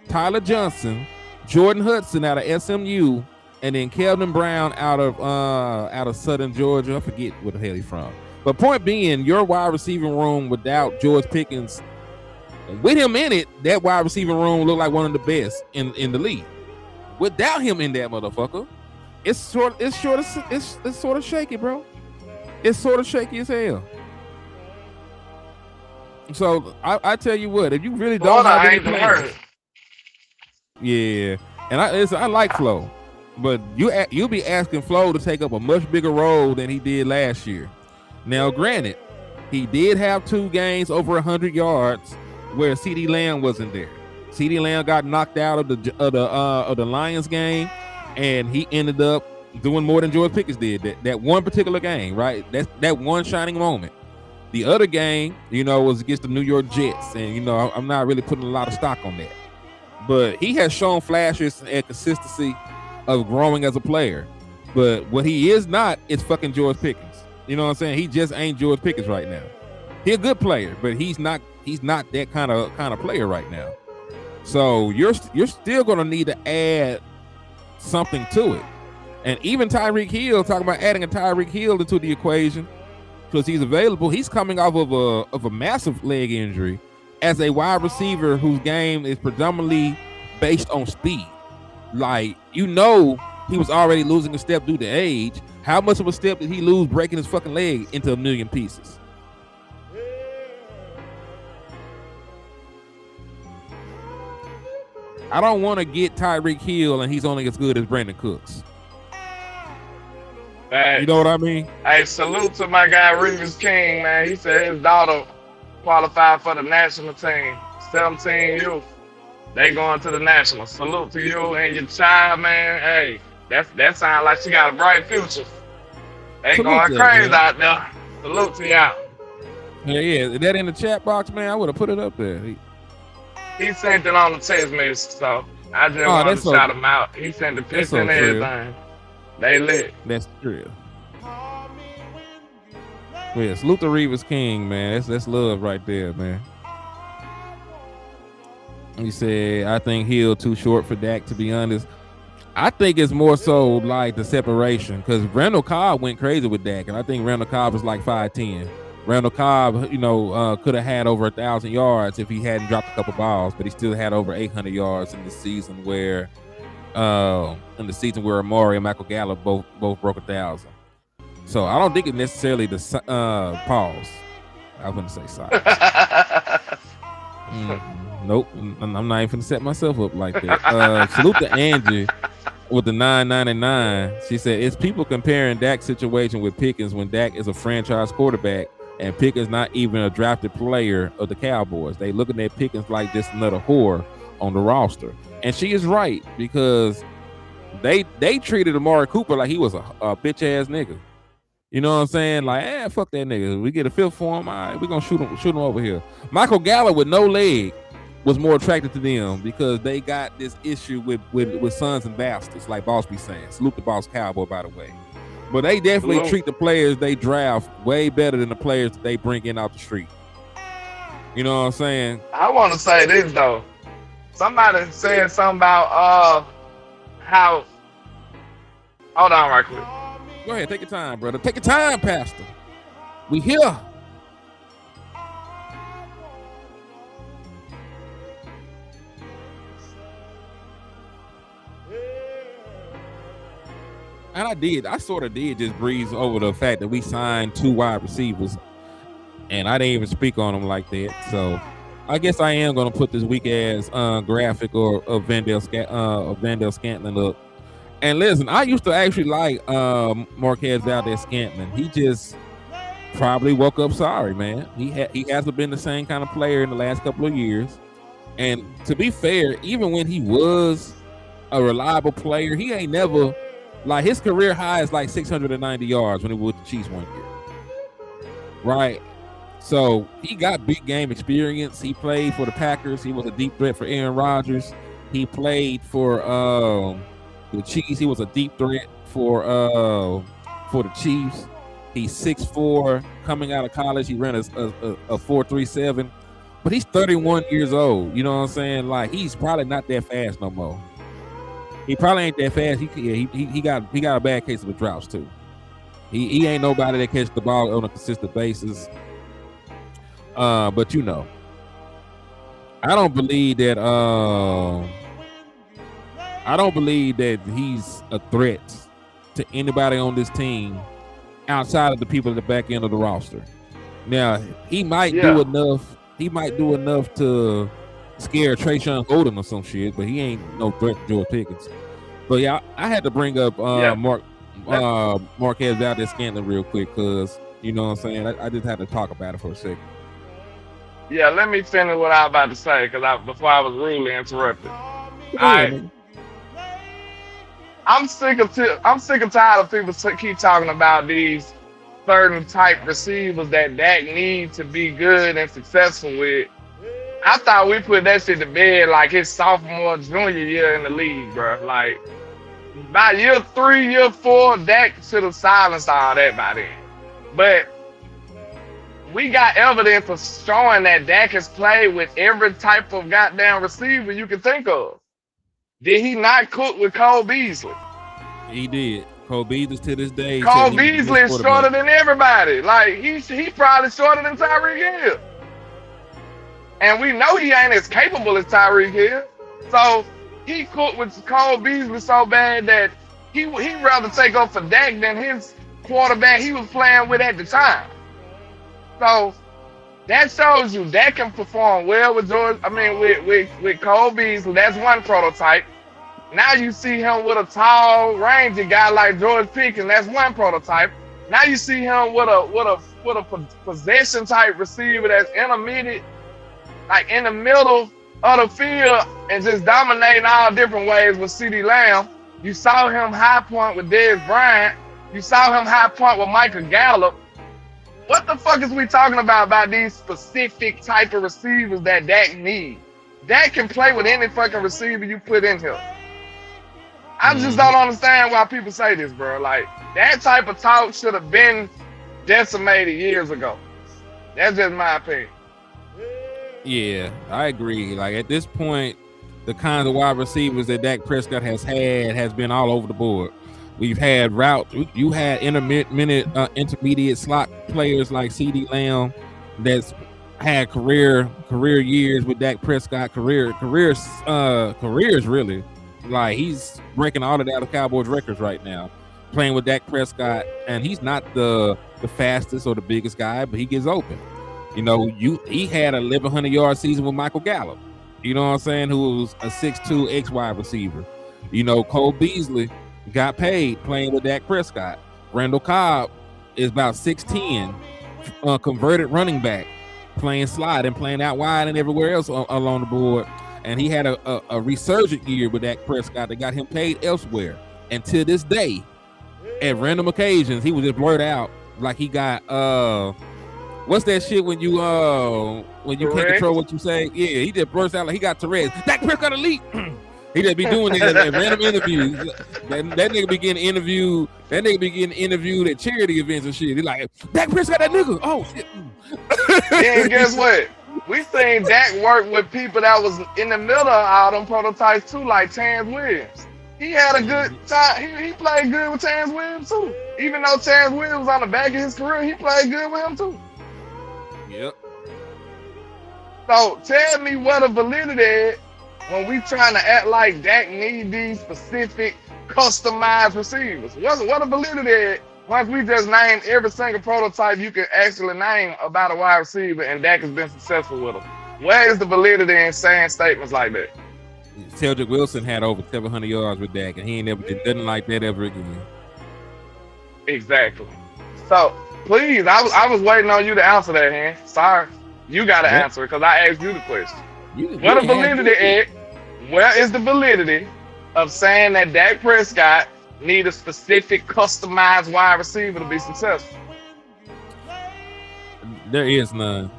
Tyler Johnson, Jordan Hudson out of SMU, and then Kelvin Brown out of Southern Georgia. I forget where the hell he's from. But point being, your wide receiving room without George Pickens, with him in it, that wide receiving room looked like one of the best in the league. Without him in that motherfucker, it's sort of shaky, bro. It's sort of shaky as hell. So I tell you what, if you really don't have any plans, yeah, and I like Flo, but you'll be asking Flo to take up a much bigger role than he did last year. Now, granted, he did have 2 games over 100 yards where CD Lamb wasn't there. CD Lamb got knocked out of the Lions game, and he ended up doing more than George Pickens did that one particular game, right? That one shining moment. The other game, was against the New York Jets, and I'm not really putting a lot of stock on that. But he has shown flashes and consistency of growing as a player. But what he is not is fucking George Pickens. You know what I'm saying? He just ain't George Pickens right now. He's a good player, but he's not that kind of player right now. So you're still gonna need to add something to it. And even Tyreek Hill, talking about adding a Tyreek Hill into the equation because he's available. He's coming off of a massive leg injury as a wide receiver whose game is predominantly based on speed. Like, he was already losing a step due to age. How much of a step did he lose breaking his fucking leg into a million pieces? I don't want to get Tyreek Hill and he's only as good as Brandon Cooks. Hey, you know what I mean? Hey, salute to my guy Reeves King, man. He said his daughter qualified for the national team. 17 youth. They going to the national. Salute to you and your child, man. Hey, that sounds like she got a bright future. They Salute going that, crazy man. out there. Salute to y'all. Yeah. Is that in the chat box, man? I would have put it up there. He sent it on the text message, so I just wanted to shout him out. He sent the picture and everything. They lit. That's true. Yeah, salute to Reeves King, man. That's love right there, man. He said, I think Hill too short for Dak, to be honest. I think it's more so like the separation, because Randall Cobb went crazy with Dak, and I think Randall Cobb was like 5'10". Randall Cobb, could have had over 1,000 yards if he hadn't dropped a couple balls, but he still had over 800 yards in the season where Amari and Michael Gallup both broke 1,000. So I don't think it's necessarily the pause. I was gonna say sorry. Nope, I'm not even gonna set myself up like that. Salute to Angie with the 999. She said it's people comparing Dak's situation with Pickens when Dak is a franchise quarterback and Pickens not even a drafted player of the Cowboys. They looking at Pickens like just another whore on the roster, and she is right, because they treated Amari Cooper like he was a bitch ass nigga. You know what I'm saying? Like, fuck that nigga. We get a fifth for him. All right, we gonna shoot him over here. Michael Gallup with no leg was more attracted to them because they got this issue with sons and bastards, like Boss be saying. Salute the Boss Cowboy, by the way. But they definitely treat the players they draft way better than the players that they bring in out the street. You know what I'm saying? I want to say this though. Somebody said something about how. Hold on, right quick. Go ahead, take your time, brother. Take your time, Pastor. We here. And I sort of did just breeze over the fact that we signed 2 wide receivers, and I didn't even speak on them like that. So I guess I am going to put this weak ass graphic of Vandale Scantling up. And listen, I used to actually like Marquez Valdes-Scantling. He just probably woke up sorry, man. He hasn't been the same kind of player in the last couple of years. And to be fair, even when he was a reliable player, he ain't never, like, his career high is like 690 yards when he was with the Chiefs one year. Right? So he got big game experience. He played for the Packers. He was a deep threat for Aaron Rodgers. He played for the Chiefs. He was a deep threat for the Chiefs. He's 6'4", coming out of college. He ran a 4.37, but he's 31 years old. You know what I'm saying? Like, he's probably not that fast no more. He probably ain't that fast. He got a bad case of a drought too. He ain't nobody that catches the ball on a consistent basis. But I don't believe that. I don't believe that he's a threat to anybody on this team outside of the people at the back end of the roster. Now, he might do enough. He might do enough to scare Trayshawn Golden or some shit, but he ain't no threat to George Pickens. But yeah, I had to bring up Marquez Valdes-Scantling real quick because, you know what I'm saying, I just had to talk about it for a second. Yeah, let me finish what I was about to say before I was rudely interrupted. I'm sick and tired of people keep talking about these certain type receivers that Dak needs to be good and successful with. I thought we put that shit to bed like his sophomore, junior year in the league, bro. Like, by year 3, year 4, Dak should have silenced all that by then. But we got evidence of showing that Dak has played with every type of goddamn receiver you can think of. Did he not cook with Cole Beasley? He did. Cole Beasley to this day. Cole Beasley is shorter than everybody. Like, he probably shorter than Tyreek Hill. And we know he ain't as capable as Tyreek Hill. So he cooked with Cole Beasley so bad that he'd rather take up for Dak than his quarterback he was playing with at the time. So that shows you Dak can perform well with with Cole Beasley. That's one prototype. Now you see him with a tall, rangy guy like George Pickens. That's one prototype. Now you see him with a possession type receiver that's intermediate, like in the middle of the field and just dominating all different ways with CeeDee Lamb. You saw him high point with Dez Bryant. You saw him high point with Michael Gallup. What the fuck is we talking about these specific type of receivers that Dak needs? Dak can play with any fucking receiver you put in here. I just don't understand why people say this, bro. Like, that type of talk should have been decimated years ago. That's just my opinion. Yeah, I agree. Like, at this point, the kinds of wide receivers that Dak Prescott has had has been all over the board. We've had you had intermediate slot players like CeeDee Lamb that's had career years with Dak Prescott, careers really. Like, he's breaking all of the Dallas Cowboys records right now, playing with Dak Prescott, and he's not the fastest or the biggest guy, but he gets open. You know, he had a 1,100-yard season with Michael Gallup. You know what I'm saying? Who was a 6'2" X-wide receiver. You know, Cole Beasley got paid playing with Dak Prescott. Randall Cobb is about 6'10", converted running back, playing slot and playing out wide and everywhere else along the board. And he had a resurgent year with Dak Prescott that got him paid elsewhere. And to this day, at random occasions, he was just blurted out like he got what's that shit when you can't control what you say? Yeah, he just bursts out like he got Tourette's. Dak Prescott elite. He just be doing it at random interviews. That nigga be getting interviewed. That nigga be getting interviewed at charity events and shit. He like, Dak Prescott, that nigga. Oh shit. Then guess what? We seen Dak work with people that was in the middle of all them prototypes too, like Terrence Williams. He had a good time. He played good with Terrence Williams too. Even though Terrence Williams was on the back of his career, he played good with him too. Yep. So tell me what a validity is when we trying to act like Dak need these specific customized receivers. What a validity is once we just named every single prototype you can actually name about a wide receiver and Dak has been successful with them. Where is the validity in saying statements like that? Cedric Wilson had over 700 yards with Dak, and he ain't never did nothing like that ever again. Exactly. So, please, I was waiting on you to answer that, man. Sorry. You got to answer it because I asked you the question. What a validity is? Where is the validity of saying that Dak Prescott need a specific customized wide receiver to be successful? There is none.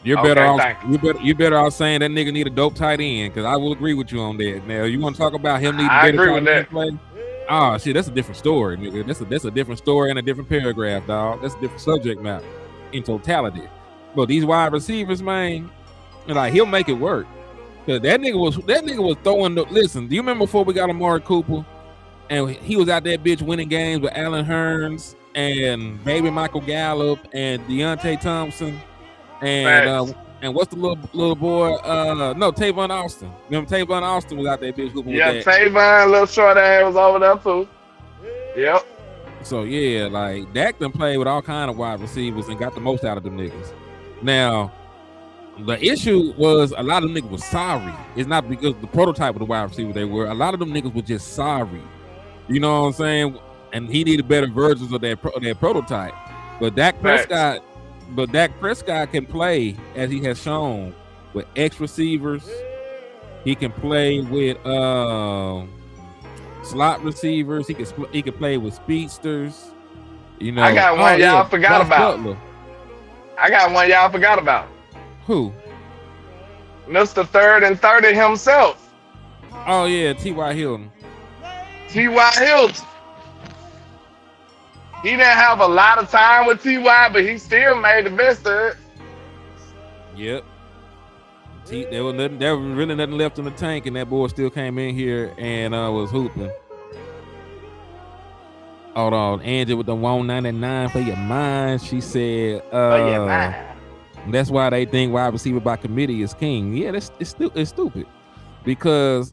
You're better off saying that nigga need a dope tight end, because I will agree with you on that. Now, you want to talk about him needing better tight end play? Oh shit, that's a different story, nigga. That's a different story and a different paragraph, dog. That's a different subject matter in totality. But these wide receivers, man, like, he'll make it work. Cause that nigga was throwing the. Listen, do you remember before we got Amari Cooper, and he was out there bitch winning games with Allen Hurns and baby Michael Gallup and Deontay Thompson and what's the little boy? No, Tavon Austin. Remember Tavon Austin was out there bitch hooping with that. Yeah, Tavon, little short ass was over there too. Yep. So yeah, like Dak done played with all kind of wide receivers and got the most out of them niggas. Now, the issue was a lot of them niggas was sorry. It's not because the prototype of the wide receiver they were. A lot of them niggas were just sorry. You know what I'm saying? And he needed better versions of that prototype. But Dak Prescott can play, as he has shown, with X receivers. He can play with slot receivers. He can play with speedsters. You know, I got one y'all forgot about. Who? Mr. 3rd and 30 himself. Oh yeah, T.Y. Hilton. T.Y. Hilton. He didn't have a lot of time with T.Y., but he still made the best of it. Yep. There was really nothing left in the tank, and that boy still came in here and was hooping. Hold on, Angie with the 199 for your mind. She said, And that's why they think wide receiver by committee is king. Yeah, it's stupid. Because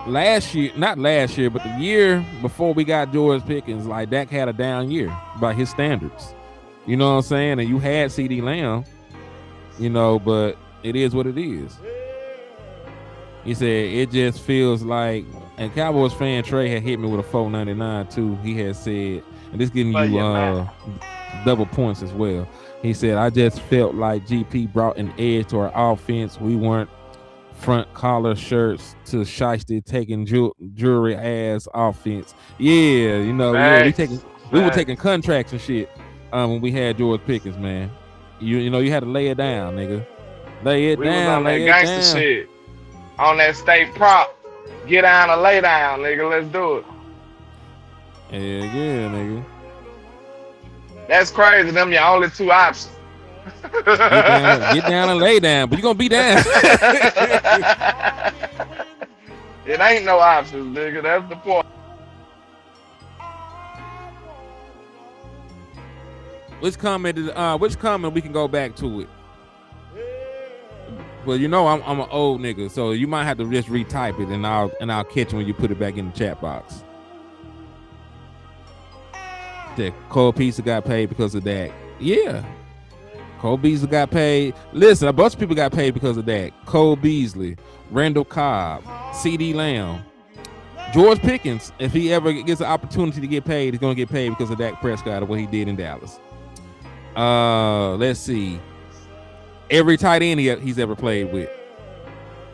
not last year, but the year before we got George Pickens, like Dak had a down year by his standards. You know what I'm saying? And you had CD Lamb, you know, but it is what it is. He said it just feels like, and Cowboys fan Trey had hit me with a $4.99 too. He had said, and this giving you double points as well. He said, I just felt like GP brought an edge to our offense. We weren't front collar shirts to shiesty taking jewelry ass offense. Yeah, you know, we were taking contracts and shit when we had George Pickens, man. You know, you had to lay it down, nigga. Lay it we down, was on that gangster shit. On that state prop. Get down and lay down, nigga. Let's do it. Yeah, nigga. That's crazy. Them your only two options. Get down and lay down, but you gonna be down. It ain't no options, nigga. That's the point. Which comment we can go back to it? Well, you know I'm an old nigga, so you might have to just retype it, and I'll catch it when you put it back in the chat box. That Cole Pizza got paid because of that. Yeah. Cole Beasley got paid. Listen, a bunch of people got paid because of that. Cole Beasley, Randall Cobb, CD Lamb, George Pickens. If he ever gets an opportunity to get paid, he's gonna get paid because of Dak Prescott and what he did in Dallas. Let's see. Every tight end he's ever played with.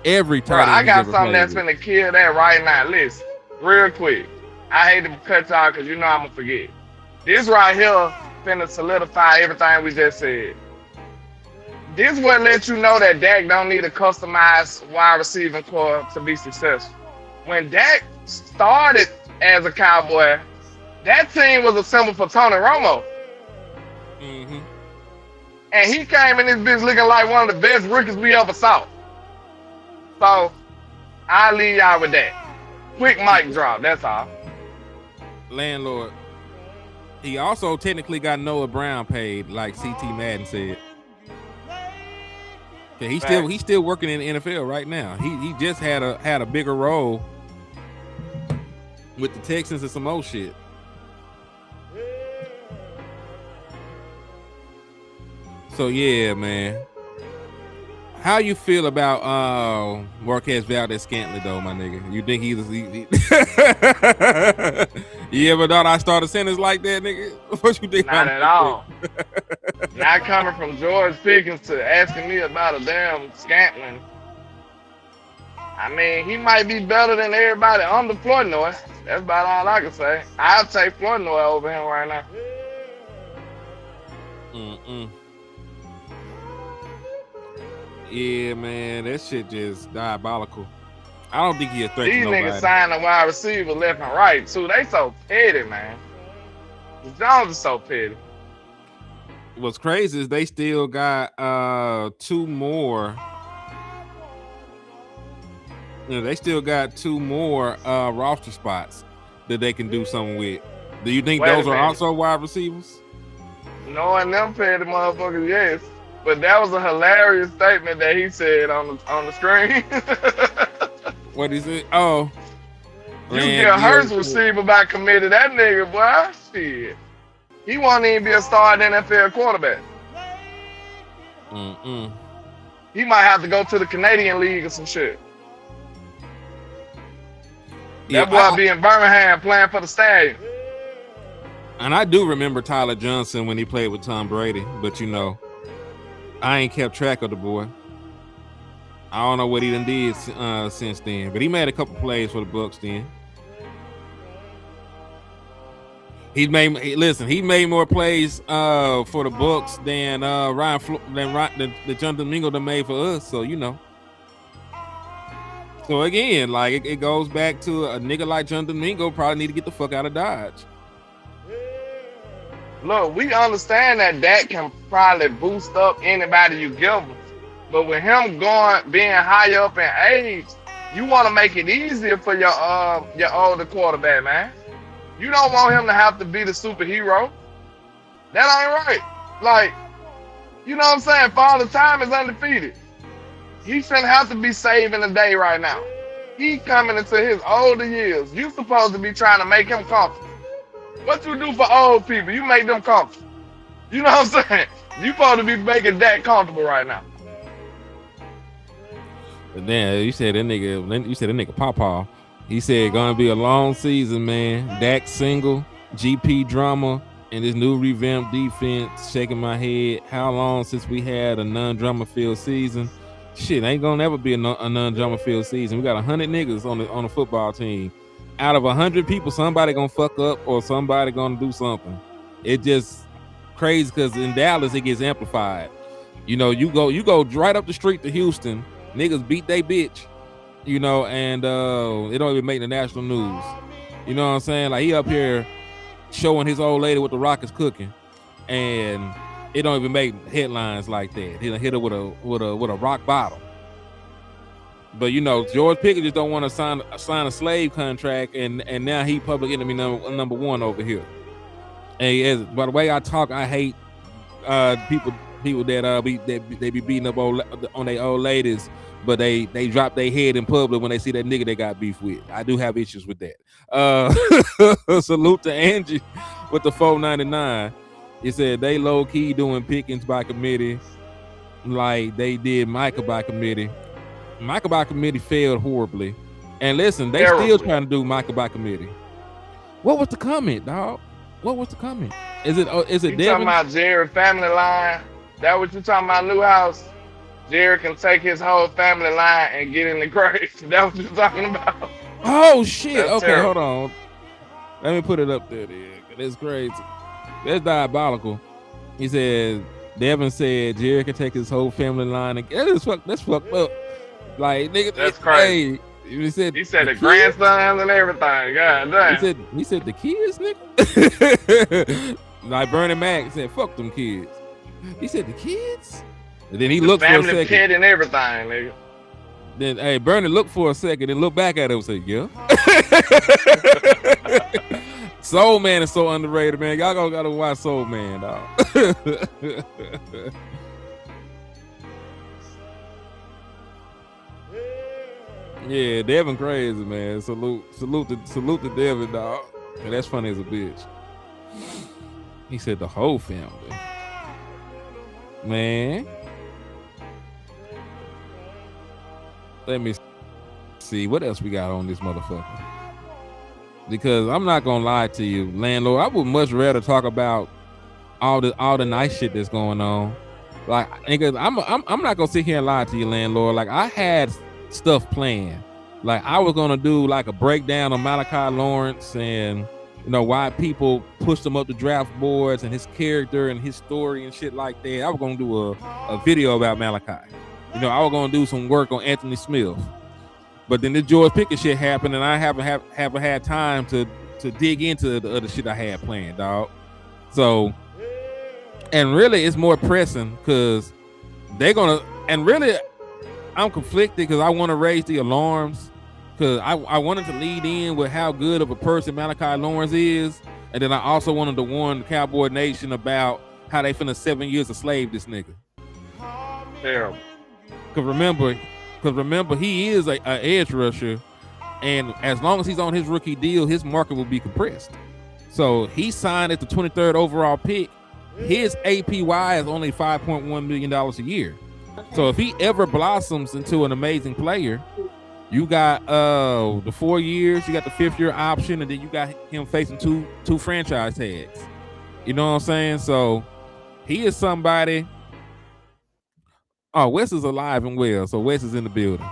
Every tight end. I got something that's gonna kill that right now. Listen, real quick. I hate to cut y'all because you know I'm gonna forget. This right here finna solidify everything we just said. This what lets you know that Dak don't need a customized wide receiving core to be successful. When Dak started as a Cowboy, that team was assembled for Tony Romo. Mm-hmm. And he came in this bitch looking like one of the best rookies we ever saw. So, I'll leave y'all with that. Quick mic drop, that's all. LandLord. He also technically got Noah Brown paid, like CT Madden said. He's still working in the NFL right now. He just had a bigger role with the Texans and some old shit. So yeah, man. How you feel about Marquez Valdez-Scantling though, my nigga? You think he you ever thought I started a sentence like that, nigga? What you think? Not at all. Not coming from George Pickens to asking me about a damn Scantling. I mean, he might be better than everybody under Flournoy. That's about all I can say. I'll take Flournoy over him right now. Yeah, man, that shit just diabolical. I don't think he a threat to nobody. These niggas sign a wide receiver left and right, too. They so petty, man. The Jones is so petty. What's crazy is they still got two more. You know, they still got two more roster spots that they can do something with. Do you think those are also wide receivers? Knowing them petty motherfuckers, yes. But that was a hilarious statement that he said on the screen. What is it? Oh. You get Hurts receiver by committee. That nigga, boy, shit. He won't even be a starting NFL quarterback. He might have to go to the Canadian League or some shit. That boy be in Birmingham playing for the Stallions. And I do remember Tyler Johnson when he played with Tom Brady, but you know, I ain't kept track of the boy. I don't know what he done did since then, but he made a couple plays for the Bucs then. He made more plays for the Bucs than the Jonathan Mingo done made for us. So you know. So again, like it goes back to a nigga like Jonathan Mingo probably need to get the fuck out of Dodge. Look, we understand that can probably boost up anybody you give him. But with him being high up in age, you want to make it easier for your older quarterback, man. You don't want him to have to be the superhero. That ain't right. Like, You know what I'm saying? Father Time is undefeated. He shouldn't have to be saving the day right now. He coming into his older years. You supposed to be trying to make him comfortable. What you do for old people? You make them comfortable. You know what I'm saying? You supposed to be making that comfortable right now. But then you said that nigga Pawpaw. He said gonna be a long season, man. Dak single, GP drama, and this new revamped defense. Shaking my head. How long since we had a non-drama filled season? Shit, ain't gonna never be a non-drama filled season. We got 100 niggas on the football team. Out of 100 people, somebody gonna fuck up or somebody gonna do something. It just crazy because in Dallas it gets amplified. You know, you go right up the street to Houston. Niggas beat they bitch, you know, and it don't even make the national news. You know what I'm saying? Like he up here showing his old lady what the Rockets cooking, and it don't even make headlines like that. He done hit her with a rock bottle. But you know, George Pickens just don't want to sign a slave contract, and now he public enemy number one over here. And by the way I talk, I hate people that they be beating up on their old ladies, but they drop their head in public when they see that nigga they got beef with. I do have issues with that. Salute to Angie with the $4.99. He said they low key doing Pickens by committee like they did Micah by committee. Micah by committee failed horribly. And listen, they still trying to do Micah by committee. What was the comment, dog? What was the comment? Is it You Devin? talking about Jared family line? That what you talking about, new house? Jared can take his whole family line and get in the grave. That what you talking about? Oh shit. That's okay, terrible. Hold on. Let me put it up there then. That's crazy. That's diabolical. He said Devin said Jared can take his whole family line and that's fucked up. Like nigga, That's crazy. Hey, he said the grandsons and everything. God damn. He said the kids, nigga. Like Bernie Mac said, fuck them kids. He said the kids? And then he looked for a Family second. pet and everything, nigga. Then hey, Bernie looked for a second and looked back at him and said, yeah. Soul Man is so underrated, man. Y'all gotta watch Soul Man, dog. Yeah, Devin crazy, man. Salute to Devin, dog. And that's funny as a bitch. He said the whole family. Man. Let me see what else we got on this motherfucker. Because I'm not gonna lie to you, landlord. I would much rather talk about all the nice shit that's going on. Like, nigga, I'm not gonna sit here and lie to you, landlord. Like, I had stuff planned. Like, I was gonna do like a breakdown on Malachi Lawrence and you know why people pushed him up the draft boards and his character and his story and shit like that. I was gonna do a video about Malachi. You know, I was gonna do some work on Anthony Smith. But then the George Pickens shit happened, and I haven't had time to dig into the other shit I had planned, dog. So, and really, it's more pressing because they're gonna. And really, I'm conflicted because I want to raise the alarms because I wanted to lead in with how good of a person Malachi Lawrence is, and then I also wanted to warn the Cowboy Nation about how they finna 7 years a slave this nigga. Terrible. Because remember, he is a edge rusher, and as long as he's on his rookie deal, his market will be compressed. So he signed at the 23rd overall pick. His APY is only $5.1 million a year. So if he ever blossoms into an amazing player, you got the 4 years, you got the 5th year option, and then you got him facing two franchise tags. You know what I'm saying? So he is somebody. Oh, Wes is alive and well, so Wes is in the building.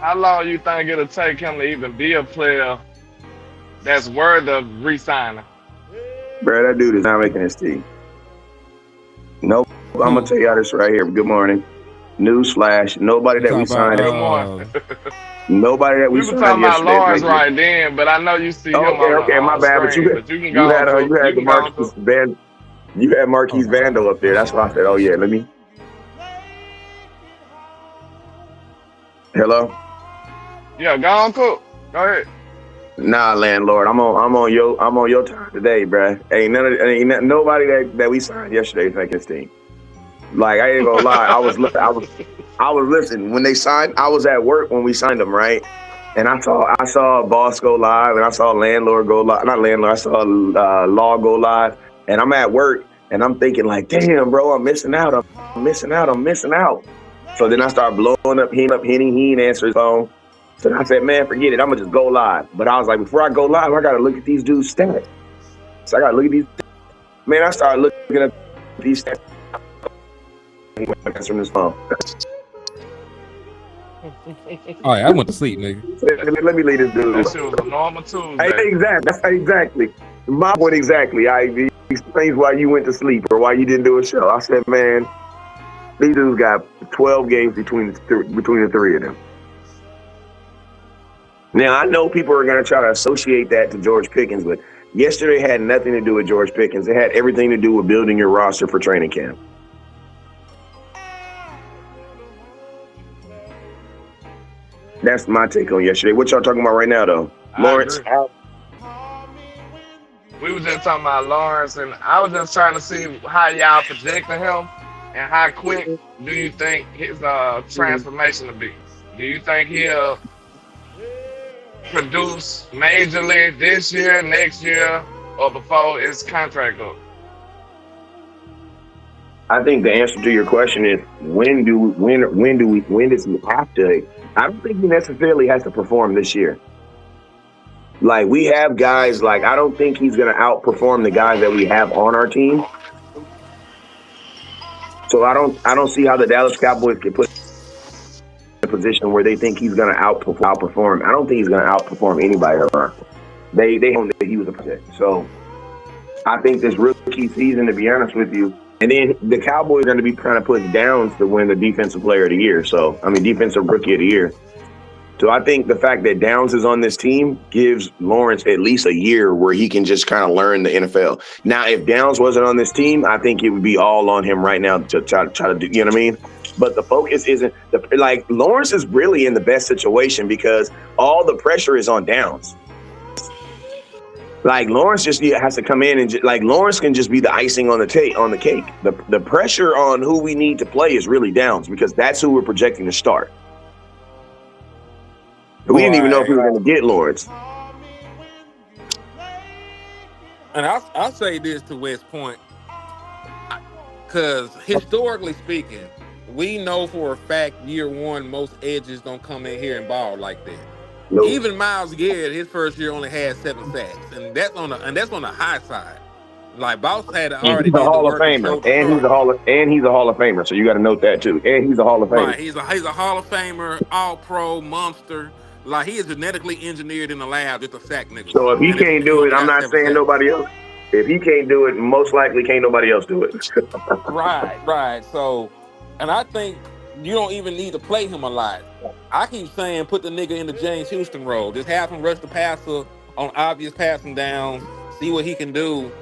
How long you think it'll take him to even be a player that's worth of re-signing? Bro, that dude is not making his team. Nope. I'm gonna tell y'all this right here. Good morning. Newsflash. Nobody that we signed. Nobody that we signed. We were talking about yesterday Lawrence right then, but I know you see him okay, my bad. But you had the Marquise Van. You had Marquise Vandal up there. That's why I said, oh yeah, let me. Hello? Yeah, go on, cook. Go ahead. Nah, landlord. I'm on your time today, bruh. Ain't nobody that we signed yesterday is making his team. Like I ain't gonna lie, I was listening when they signed. I was at work when we signed them, right? And I saw Boss go live, and I saw Landlord go live. Not Landlord, I saw Law go live. And I'm at work, and I'm thinking like, damn, bro, I'm missing out. I'm missing out. So then I start blowing up Henny. He ain't answer his phone. So I said, man, forget it. I'm gonna just go live. But I was like, before I go live, I gotta look at these dudes' stats. So I gotta look at these. Man, I started looking at these stats. He went answering his phone. Oh yeah, I went to sleep, nigga. Let me leave this dude. That shit was a normal Tuesday. Exactly. My point exactly. He explains why you went to sleep or why you didn't do a show. I said, man, these dudes got 12 games between the three of them. Now, I know people are going to try to associate that to George Pickens, but yesterday had nothing to do with George Pickens. It had everything to do with building your roster for training camp. That's my take on yesterday. What y'all talking about right now, though? Lawrence? We were just talking about Lawrence, and I was just trying to see how y'all projecting him and how quick do you think his transformation will be? Do you think he'll produce majorly this year, next year, or before his contract up? I think the answer to your question is when does he have to? I don't think he necessarily has to perform this year. Like we have guys, like I don't think he's going to outperform the guys that we have on our team. So I don't see how the Dallas Cowboys can put in a position where they think he's going to outperform. I don't think he's going to outperform anybody around. They know that he was a project. So I think this rookie season, to be honest with you, and then the Cowboys are going to be trying to put Downs to win the Defensive Player of the Year. So, I mean, Defensive Rookie of the Year. So I think the fact that Downs is on this team gives Lawrence at least a year where he can just kind of learn the NFL. Now, if Downs wasn't on this team, I think it would be all on him right now to try to do, you know what I mean? But the focus isn't like Lawrence is really in the best situation because all the pressure is on Downs. Like Lawrence just has to come in and Lawrence can just be the icing on the cake. The pressure on who we need to play is really Downs because that's who we're projecting to start. We didn't even know if we were going to get Lawrence. And I'll say this to West Point, because historically speaking, we know for a fact year one most edges don't come in here and ball like that. Nope. Even Myles Garrett, his first year only had 7 sacks, and that's on the high side. Like Boss had already. He's a Hall of Famer, and he's a Hall of Famer. So you got to note that too. And he's a Hall of Famer. Right, he's a Hall of Famer, All Pro, monster. Like he is genetically engineered in the lab just a sack nigga. So if he can't do it, I'm not saying nobody else. If he can't do it, most likely can't nobody else do it. Right. So, and I think you don't even need to play him a lot. I keep saying put the nigga in the James Houston role. Just have him rush the passer on obvious passing downs, see what he can do,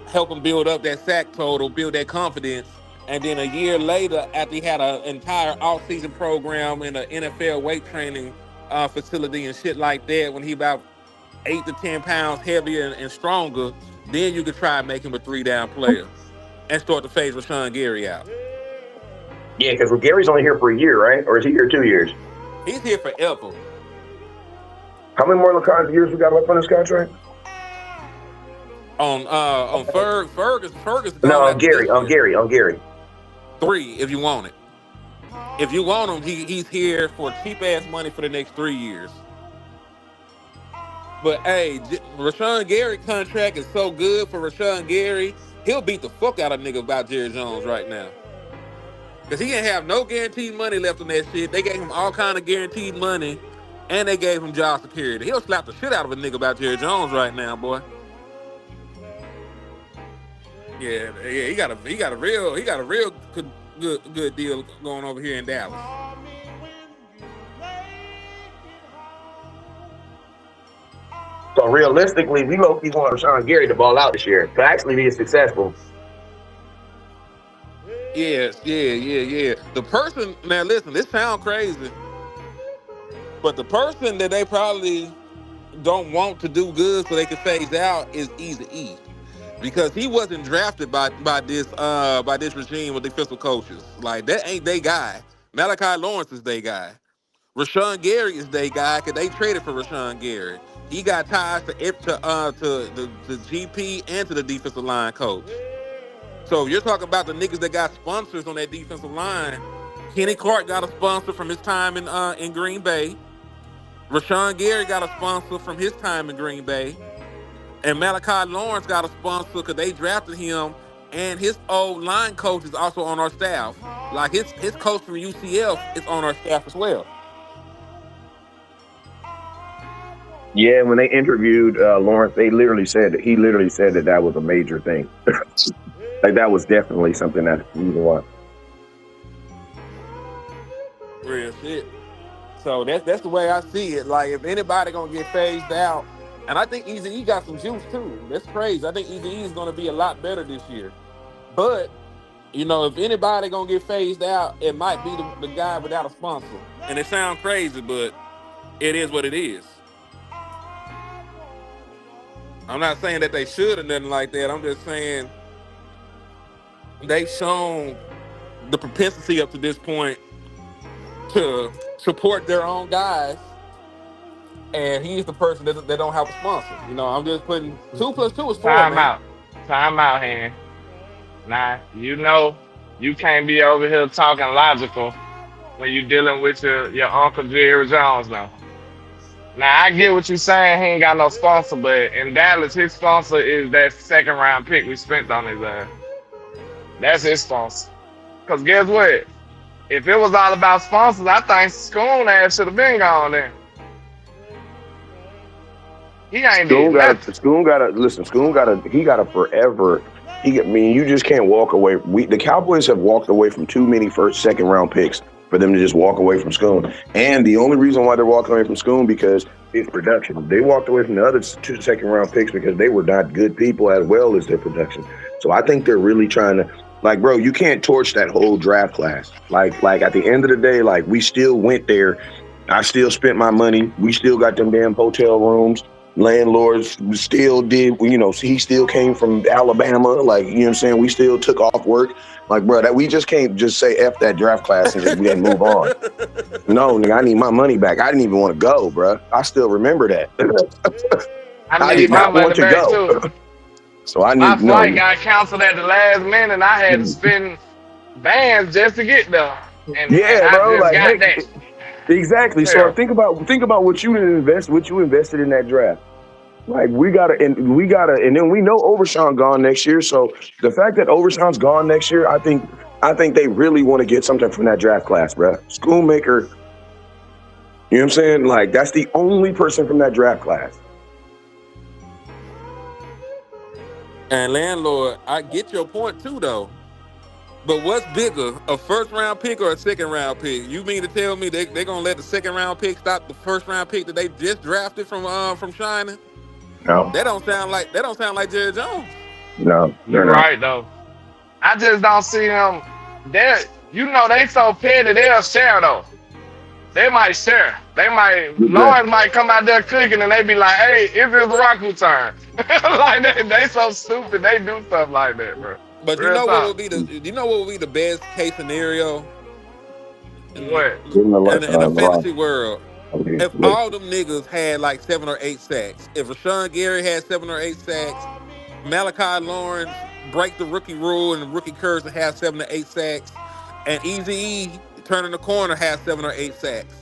help him build up that sack total, build that confidence. And then a year later, after he had an entire off-season program in an NFL weight training facility and shit like that, when he about 8 to 10 pounds heavier and stronger, then you could try and make him a 3-down player and start to phase Rashawn Gary out. Yeah, because Gary's only here for a year, right? Or is he here 2 years? He's here forever. How many more years we got left on this contract? On Fergus. No, on Gary. 3 if you want it. If you want him, he's here for cheap ass money for the next 3 years. But hey, Rashawn Gary contract is so good for Rashawn Gary, he'll beat the fuck out of nigga about Jerry Jones right now. Because he didn't have no guaranteed money left on that shit. They gave him all kind of guaranteed money, and they gave him job security. He'll slap the shit out of a nigga about Jerry Jones right now, boy. Yeah, he got a real good deal going over here in Dallas. So realistically, we low-key want Rashawn Gary to ball out this year to actually be successful. Yes, yeah. The person, now listen, this sounds crazy, but the person that they probably don't want to do good so they can phase out is Eazy-E. because he wasn't drafted by this regime with defensive coaches. Like that ain't they guy. Malachi Lawrence is they guy. Rashawn Gary is they guy because they traded for Rashawn Gary. He got ties to the GP and to the defensive line coach. So if you're talking about the niggas that got sponsors on that defensive line, Kenny Clark got a sponsor from his time in Green Bay. Rashawn Gary got a sponsor from his time in Green Bay. And Malachi Lawrence got a sponsor because they drafted him, and his old line coach is also on our staff. Like his coach from UCF is on our staff as well. Yeah, when they interviewed Lawrence, he literally said that was a major thing. Like that was definitely something that you need to watch. Real shit. So that's the way I see it. Like if anybody gonna get phased out, and I think Eazy-E got some juice too. That's crazy. I think Eazy-E is gonna be a lot better this year. But if anybody gonna get phased out, it might be the guy without a sponsor. And it sounds crazy, but it is what it is. I'm not saying that they should or nothing like that. I'm just saying they've shown the propensity up to this point to support their own guys, and he's the person that don't have a sponsor. I'm just putting 2 + 2 is 4. Time out, Hen. Now, you can't be over here talking logical when you're dealing with your Uncle Jerry Jones now. Now, I get what you're saying. He ain't got no sponsor, but in Dallas, his sponsor is that 2nd-round pick we spent on his ass. That's his sponsor. Because guess what? If it was all about sponsors, I think Schoon ass should have been gone then. He ain't did nothing. Schoon gotta forever. You just can't walk away. The Cowboys have walked away from too many second round picks for them to just walk away from Schoon. And the only reason why they're walking away from Schoon because it's production. They walked away from the other 2 2nd-round picks because they were not good people as well as their production. So I think they're really trying to, like, bro, you can't torch that whole draft class. Like at the end of the day, like we still went there. I still spent my money. We still got them damn hotel rooms. Landlords still did, he still came from Alabama. Like, you know what I'm saying? We still took off work. Like, bro, that we just can't just say F that draft class and just move on. No, nigga, I need my money back. I didn't even want to go, bro. I still remember that. I need my money back too. So my flight got canceled at the last minute, and I had to spend bands just to get there. And bro, I just got that. Exactly. Yeah. So think about what you invested in that draft. Like we gotta, and then we know Overshawn gone next year. So the fact that Overshawn's gone next year, I think they really want to get something from that draft class, bro. Schoonmaker, you know what I'm saying? Like that's the only person from that draft class. And LandLord, I get your point too, though. But what's bigger, a 1st-round pick or a 2nd-round pick? You mean to tell me they're gonna let the 2nd-round pick stop the 1st-round pick that they just drafted from China? No. That don't sound like Jerry Jones. No, you're right though. I just don't see them. They so petty. They'll share though. They might share. Lawrence might come out there cooking and they be like, "Hey, it's his Raku turn." Like they so stupid. They do stuff like that, bro. But what would be the best case scenario? What? In the fantasy world, if all them niggas had like 7 or 8 sacks, if Rashawn Gary had 7 or 8 sacks, Malachi Lawrence break the rookie rule and the rookie curse and have 7 to 8 sacks, and Eazy-E turning the corner has 7 or 8 sacks,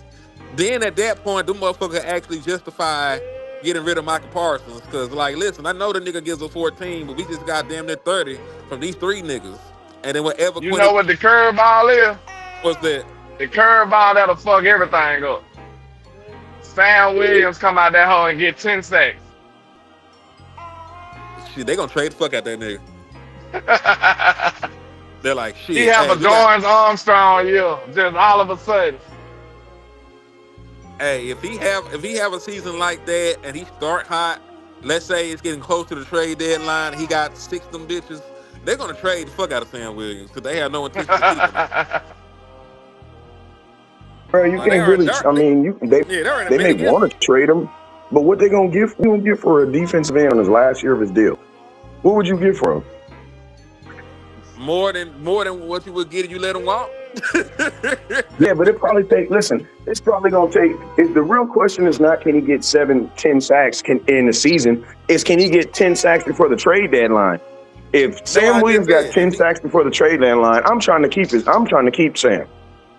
then at that point, them motherfuckers actually justify getting rid of Michael Parsons. Because, like, listen, I know the nigga gives us 14, but we just got damn near 30 from these 3 niggas. And then whatever. You know what the curveball is? What's that? The curveball that'll fuck everything up. Sam Williams come out that hole and get 10 sacks. Shit, they gonna trade the fuck out that nigga. They're like, shit. He have a Dorrance Armstrong year, just all of a sudden. Hey, if he have a season like that and he start hot, let's say it's getting close to the trade deadline, he got 6 of them bitches, they're gonna trade the fuck out of Sam Williams because they have no intention of keeping him. Bro, you can't really. I mean, they may want to trade him, but what they gonna give? You gonna give for a defensive end on his last year of his deal? What would you give for him? More than what you would get if you let him walk. Yeah, but it probably take. Listen, it's probably gonna take. The real question is not can he get 7-10 sacks in the season. Is can he get 10 sacks before the trade deadline? If Sam Williams got 10 sacks before the trade deadline, I'm trying to keep Sam,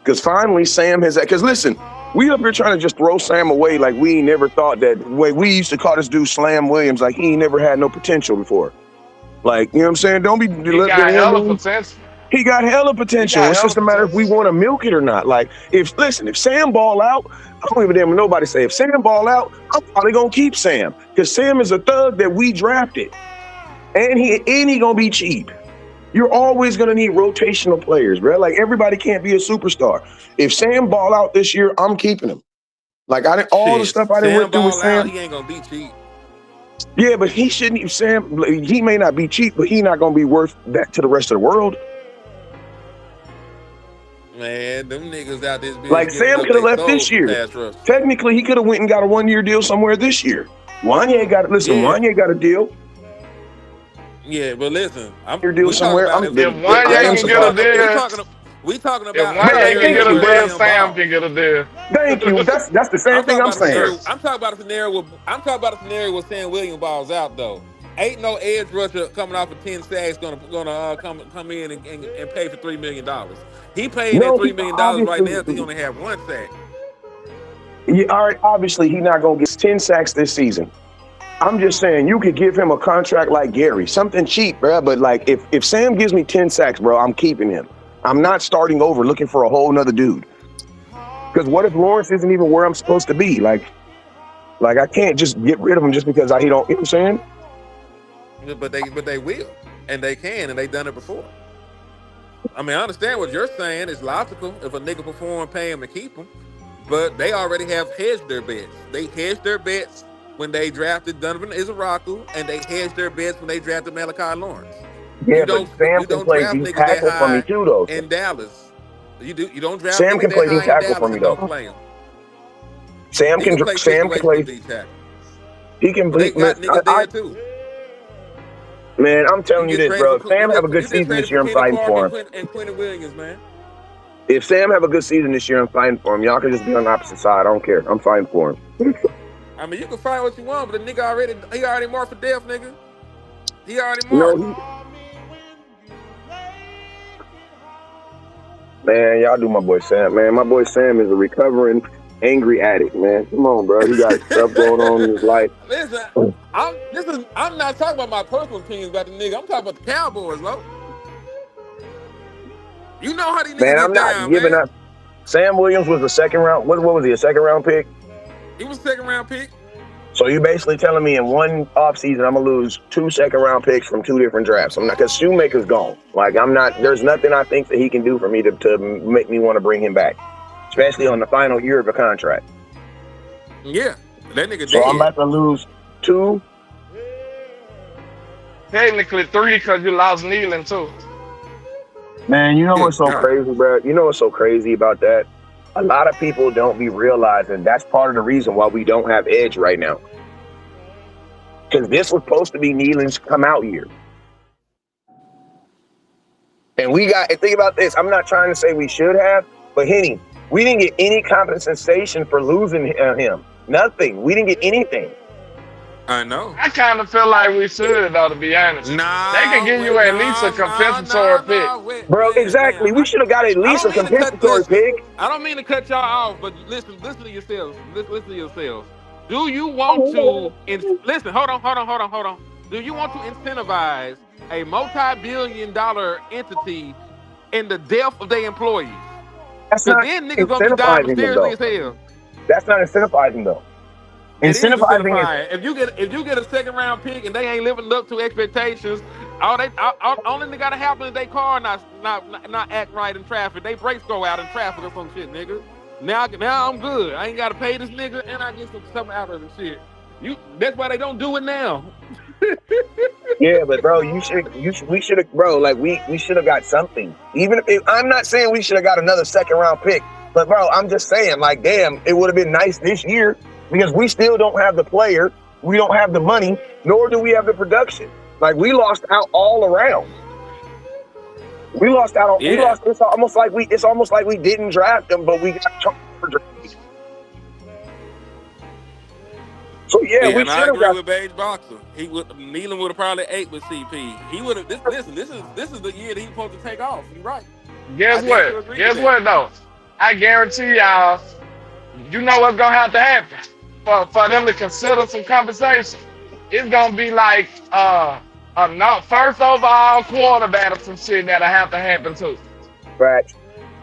because finally Sam has that. Because listen, we up here trying to just throw Sam away like we never thought that. Way we used to call this dude Slam Williams, like he ain't never had no potential before. Like, you know what I'm saying? Don't be. He got hella potential. He got hella potential. It's just a matter if we want to milk it or not. Like, if Sam ball out, I don't give a damn what nobody say. If Sam ball out, I'm probably gonna keep Sam, because Sam is a thug that we drafted, and he gonna be cheap. You're always gonna need rotational players, bro. Like, everybody can't be a superstar. If Sam ball out this year, I'm keeping him. Like, all the stuff I didn't went through with Sam. He ain't gonna be cheap. Yeah, but he shouldn't. Sam, he may not be cheap, but he not gonna be worth that to the rest of the world. Man, them niggas out this bitch. Like, Sam could have left this year. Technically, he could have went and got a 1-year deal somewhere this year. Wanye got a deal. Yeah, but listen, your deal somewhere. If Wanye can get a deal, we talking about. If Wanye can get a deal, Sam can get a deal. Thank you. That's the same thing I'm saying. I'm talking about a scenario where Sam Williams balls out though. Ain't no edge rusher coming off of 10 sacks gonna come in and pay for $3 million. He paid that $3 million right now because he only have 1 sack. Yeah, all right. Obviously, he's not gonna get 10 sacks this season. I'm just saying you could give him a contract like Gary, something cheap, bro. But like, if Sam gives me 10 sacks, bro, I'm keeping him. I'm not starting over looking for a whole nother dude. Because what if Lawrence isn't even where I'm supposed to be? Like I can't just get rid of him just because he don't. You know what I'm saying? But they will, and they can, and they done it before. I mean, I understand what you're saying. It's logical. If a nigga perform, pay him and keep him. But they already have hedged their bets. They hedged their bets when they drafted Donovan Izaraku, and they hedged their bets when they drafted Malachi Lawrence. Yeah, but Sam can play D tackle for me too, though. In Dallas, you don't draft. Sam can play D tackle for me though. Sam can play D tackle. He can play. They got niggas there too. Man, I'm telling you this, bro. If Sam have a good season this year, I'm fighting for him. And Quentin Williams, man. If Sam have a good season this year, I'm fighting for him. Y'all can just be on the opposite side. I don't care. I'm fighting for him. I mean, you can fight what you want, but the nigga already marked for death, nigga. He already marked. Man, y'all do my boy Sam. Man, my boy Sam is a recovering angry addict, man. Come on, bro. He got stuff going on in his life. Listen, I'm not talking about my personal opinions about the nigga. I'm talking about the Cowboys, bro. You know how these niggas man, I'm not down, giving man. up. Sam Williams was a second round. What was he? A second round pick? He was a second round pick. So you're basically telling me in one offseason I'm gonna lose 2 second round picks from 2 different drafts. I'm not, because Shoemaker's gone. Like, I'm not. There's nothing I think that he can do for me to make me want to bring him back, especially on the final year of a contract. Yeah, that nigga. So I'm about to lose 2. Technically 3 because you lost Nealon too. Man, you know what's so crazy, bro? You know what's so crazy about that? A lot of people don't be realizing that's part of the reason why we don't have edge right now. Because this was supposed to be Nealon's come out year. And think about this. I'm not trying to say we should have, but Henny, we didn't get any compensation for losing him. Nothing. We didn't get anything. I know. I kind of feel like we should, though, to be honest. Nah, they can give you at least a compensatory pick. Bro, exactly. We should have got at least a compensatory pick. I don't mean to cut y'all off, but listen to yourselves. Listen to yourselves. Do you want to listen? Hold on. Do you want to incentivize a multi-billion-dollar entity in the death of their employees? That's not then niggas gonna be dying mysteriously as hell. That's not incentivizing though. Incentivizing. If you get a second round pick and they ain't living up to expectations, only thing gotta happen is they car not act right in traffic. They brakes go out in traffic or some shit, nigga. Now I'm good. I ain't gotta pay this nigga and I get something out of the shit. That's why they don't do it now. Yeah, but bro, we should have, bro. Like we should have got something. Even if I'm not saying we should have got another second round pick, but bro, I'm just saying, like, damn, it would have been nice this year because we still don't have the player, we don't have the money, nor do we have the production. Like we lost out all around. We lost out on. We Yeah. lost. It's almost like we didn't draft him, but we got drafted. So yeah, we and I should have agree got. with Beige Boxer. Nealon would have probably ate with CP. He would have. Listen, this is the year that he's supposed to take off. You're right. Guess what? Guess what though? I guarantee y'all, you know what's gonna have to happen for them to consider some compensation. It's gonna be like a first overall quarterback or some shit that'll have to happen too. Right.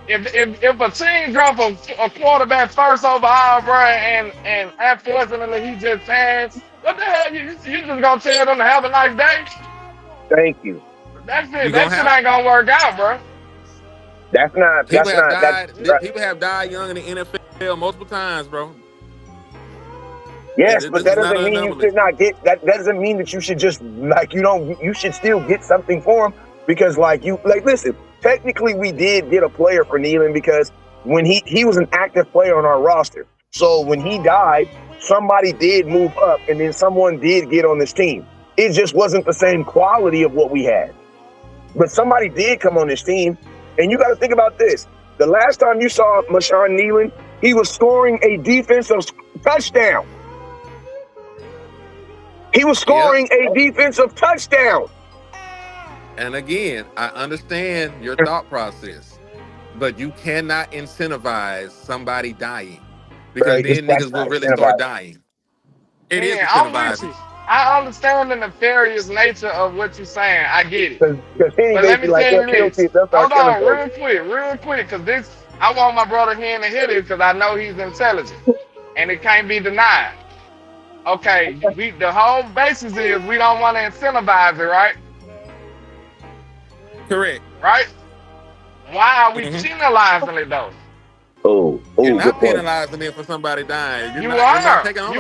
If a team drop a quarterback first overall, bro, and unfortunately he just passed, what the hell? You just gonna tell them to have a nice day? Thank you. That shit ain't gonna work out, bro. People have died young in the NFL multiple times, bro. Yes, but that doesn't mean you should not get. That doesn't mean that you should just you should still get something for him because listen. Technically, we did get a player for Nealon because when he was an active player on our roster. So when he died, somebody did move up, and then someone did get on this team. It just wasn't the same quality of what we had. But somebody did come on this team, and you got to think about this. The last time you saw Marshawn Nealon, he was scoring a defensive touchdown. He was scoring a defensive touchdown. And again, I understand your thought process, but you cannot incentivize somebody dying because then niggas will really start dying. It is incentivizing. I understand the nefarious nature of what you're saying. I get it. But let me like, tell you this. Hold on, real quick, because I want my brother here to hear this because I know he's intelligent, and it can't be denied. Okay, the whole basis is we don't want to incentivize it, right? Correct. Right? Why are we penalizing it though? You're not penalizing it for somebody dying. You're not taking on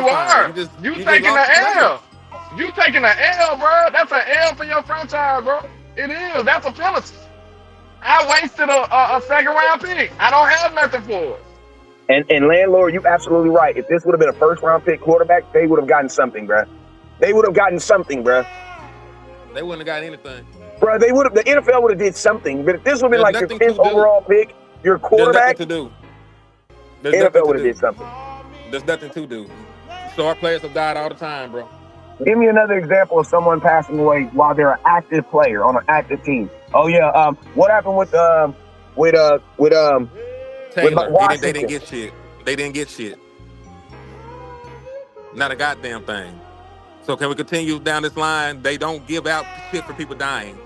You taking an L. You taking an L, bro. That's an L for your franchise, bro. It is. That's a penalty. I wasted a second round pick. I don't have nothing for it. And LandLord, you're absolutely right. If this would have been a first round pick quarterback, they would have gotten something, bro. They would have gotten something, bro. They wouldn't have got anything. Bro, they would have. The NFL would have did something, but if this would have been like your 10th overall pick, your quarterback, there's nothing to do. NFL would have did something. There's nothing to do. So our players have died all the time, bro. Give me another example of someone passing away while they're an active player on an active team. Oh yeah, what happened with Taylor? Washington? They didn't get shit. They didn't get shit. Not a goddamn thing. So can we continue down this line? They don't give out shit for people dying.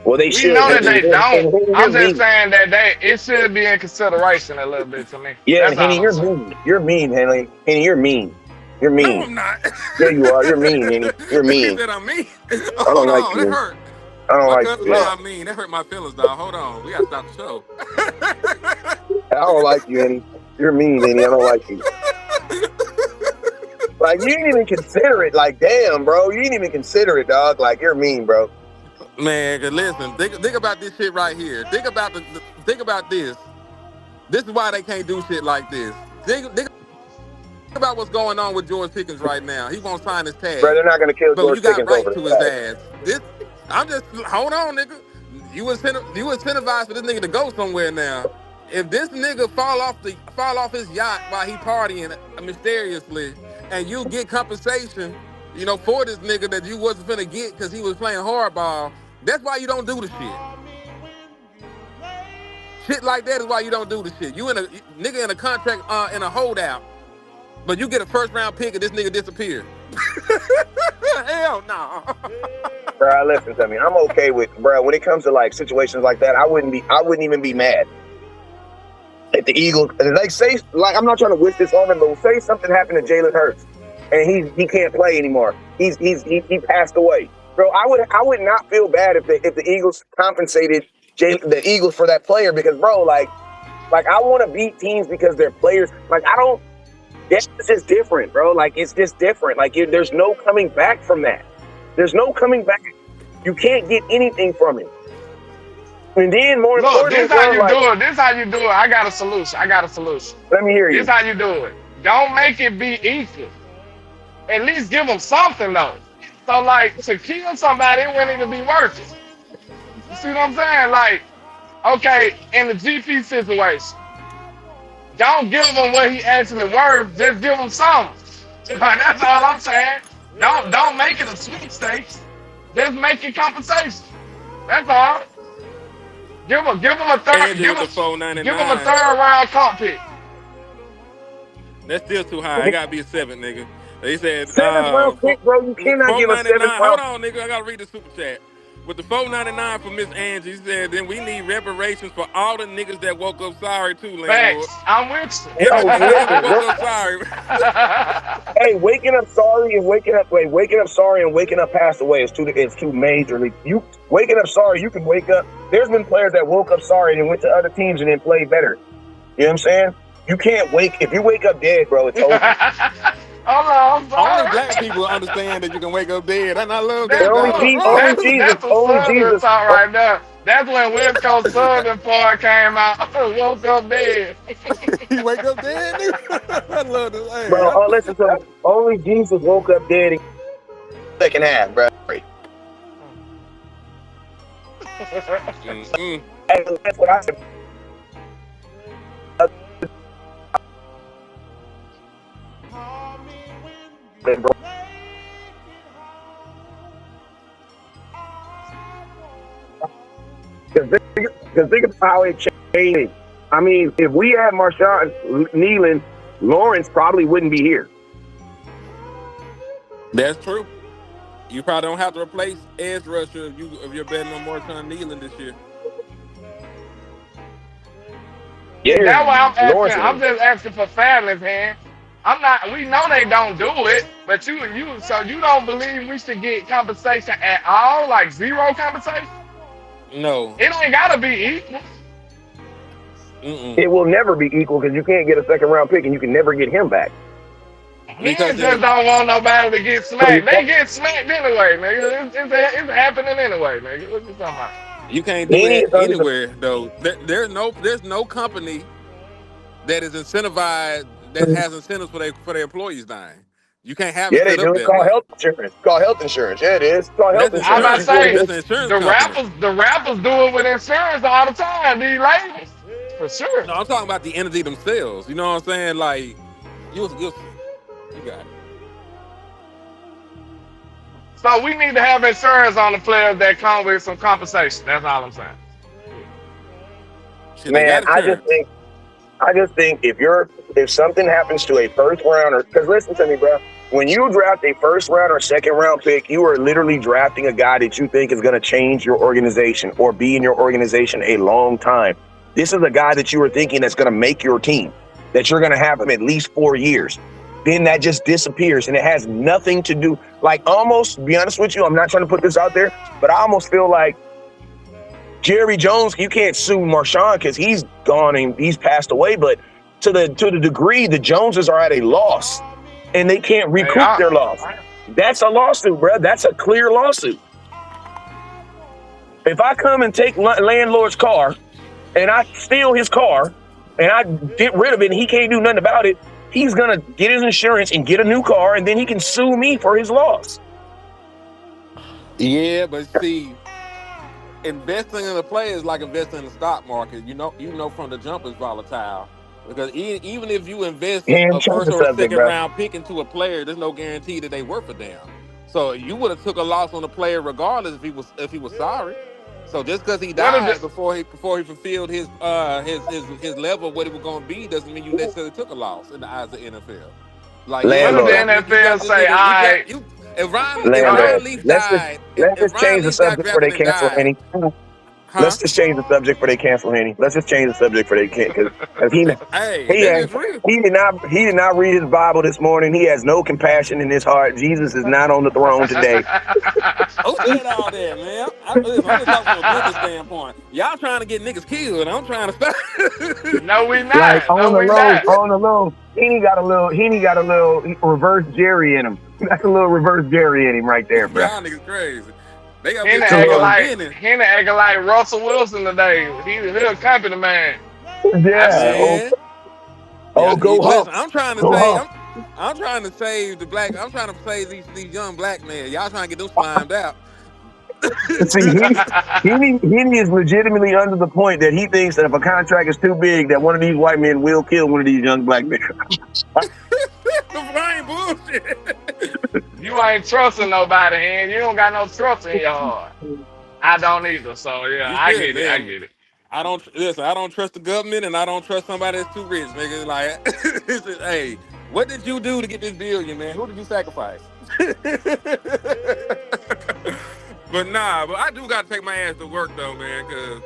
Well, they should. We know that they don't. I'm just saying that it should be in consideration a little bit to me. Yeah, Henny, you're mean. You're mean, Henny. Henny, you're mean. You're mean. No, I'm not. Yeah, you are. You're mean, Henny. You're mean. He said I'm mean. I don't like you. That hurt. I don't like you. I mean, that hurt my feelings, dog. Hold on. We got to stop the show. I don't like you, Henny. You're mean, Henny. I don't like you. Like, you didn't even consider it. Like, damn, bro. You didn't even consider it, dog. Like, you're mean, bro. Man, listen. Think about this shit right here. Think about this. This is why they can't do shit like this. Think about what's going on with George Pickens right now. He won't sign his tag. Bro, they're not gonna kill George Pickens over to his ass. Hold on, nigga. You incentivized for this nigga to go somewhere now. If this nigga fall off his yacht while he partying mysteriously, and you get compensation, for this nigga that you wasn't finna get because he was playing hardball, that's why you don't do the shit. Shit like that is why you don't do the shit. You nigga in a contract in a holdout, but you get a first round pick and this nigga disappear. Hell no. Bro, listen to me. I'm okay with, bro, when it comes to like situations like that, I wouldn't even be mad. If the Eagles, like say, like I'm not trying to wish this on him, but say something happened to Jalen Hurts and he can't play anymore. He passed away. Bro, I would not feel bad if the Eagles compensated the Eagles for that player because, bro, like I want to beat teams because they're players. Like I don't. That's just different, bro. Like it's just different. Like there's no coming back from that. There's no coming back. You can't get anything from it. And then more importantly, this how you do it. This how you do it. I got a solution. Let me hear you. This how you do it. Don't make it be equal. At least give them something though. So like to kill somebody, it wouldn't even be worth it. You see what I'm saying? Like, okay, in the GP situation, don't give him what he actually worth. Just give him something. Like, that's all I'm saying. Don't make it a sweepstakes. Just make it compensation. That's all. Give him a third. Give him a third round comp pick. That's still too high. It gotta be a 7, nigga. They said 7th round pick, bro. You cannot give a 7th round. Hold on, nigga. I gotta read the super chat. With the $4.99 for Miss Angie, said, then we need reparations for all the niggas that woke up sorry too, landlord. Facts. I'm with you. Woke up sorry. Hey, waking up sorry and waking up passed away is too major. You waking up sorry, you can wake up. There's been players that woke up sorry and went to other teams and then played better. You know what I'm saying? You can't if you wake up dead, bro, it's over. Hold on, only black people understand that you can wake up dead, and I love that. That's what Jesus talk right now. That's when West Coast Southern part came out. Woke up dead. He wake up dead, nigga. I love this. Hey, bro, listen to me. Only Jesus woke up dead in the second half, bro. Mm-hmm. Hey, that's what I said. Because think of how it changed. I mean, if we had Marshawn Nealon, Lawrence probably wouldn't be here. That's true. You probably don't have to replace edge rusher if you're betting on Marshawn Nealon this year. Yeah, that's why I'm asking. I'm just asking for fairness, man. I'm not. We know they don't do it, but so you don't believe we should get compensation at all, like zero compensation? No. It ain't gotta be equal. It will never be equal because you can't get a second round pick and you can never get him back. Because just don't want nobody to get smacked. They get smacked anyway, nigga. It's happening anyway, nigga. What you talking about? You can't do that anywhere, though. There's no company that is incentivized that has incentives for their employees dying. You can't have they do. It's called health insurance. It's called health insurance. Yeah, it is. It's called health insurance. I'm about to say the rappers do it with insurance all the time. These labels, for sure. No, I'm talking about the entity themselves. You know what I'm saying? Like you got it. So we need to have insurance on the players that come with some compensation. That's all I'm saying. Man, I just think if something happens to a first rounder, because listen to me, bro. When you draft a first round or second round pick, you are literally drafting a guy that you think is going to change your organization or be in your organization a long time. This is a guy that you were thinking that's going to make your team, that you're going to have him at least 4 years. Then that just disappears, and it has nothing to do, like almost, to be honest with you, I'm not trying to put this out there, but I almost feel like Jerry Jones, you can't sue Marshawn because he's gone and he's passed away, but to the degree the Joneses are at a loss and they can't recoup their loss. That's a lawsuit, bro. That's a clear lawsuit. If I come and take LandLord's car and I steal his car and I get rid of it and he can't do nothing about it, he's going to get his insurance and get a new car and then he can sue me for his loss. Yeah, but see, investing in a player is like investing in the stock market. You know from the jump is volatile. Because even if you invest a first or a second round pick into a player, there's no guarantee that they worth a damn. So you would have took a loss on the player regardless if he was sorry. So just because he died before he fulfilled his level of what it was going to be doesn't mean you necessarily took a loss in the eyes of the NFL. Like what did the NFL say? If Ryan Leaf died, let's just change the subject before they cancel Henny. Let's just change the subject before they cancel Henny. Let's just change the subject before they can't, because he did not read his Bible this morning. He has no compassion in his heart. Jesus is not on the throne today. Who said all that, man? I'm just talking from a business standpoint. Y'all trying to get niggas killed. I'm trying to stop. No, we not. Like on the low. Henny got a little reverse Jerry in him. That's a little reverse Jerry in him right there, bro. Y'all niggas crazy. Henny acting like Russell Wilson today. He's a company man. Yeah. Go Hawks. I'm trying to say, I'm trying to save the black. I'm trying to save these young black men. Y'all trying to get them slimed out. See, he is legitimately under the point that he thinks that if a contract is too big, that one of these white men will kill one of these young black men. I ain't bullshit. You ain't trusting nobody, and you don't got no trust in your heart. I don't either. So yeah, I get it. I get it. I don't trust the government, and I don't trust somebody that's too rich, nigga. Like, it's just, hey, what did you do to get this billion, man? Who did you sacrifice? But I do gotta take my ass to work though, man. Cause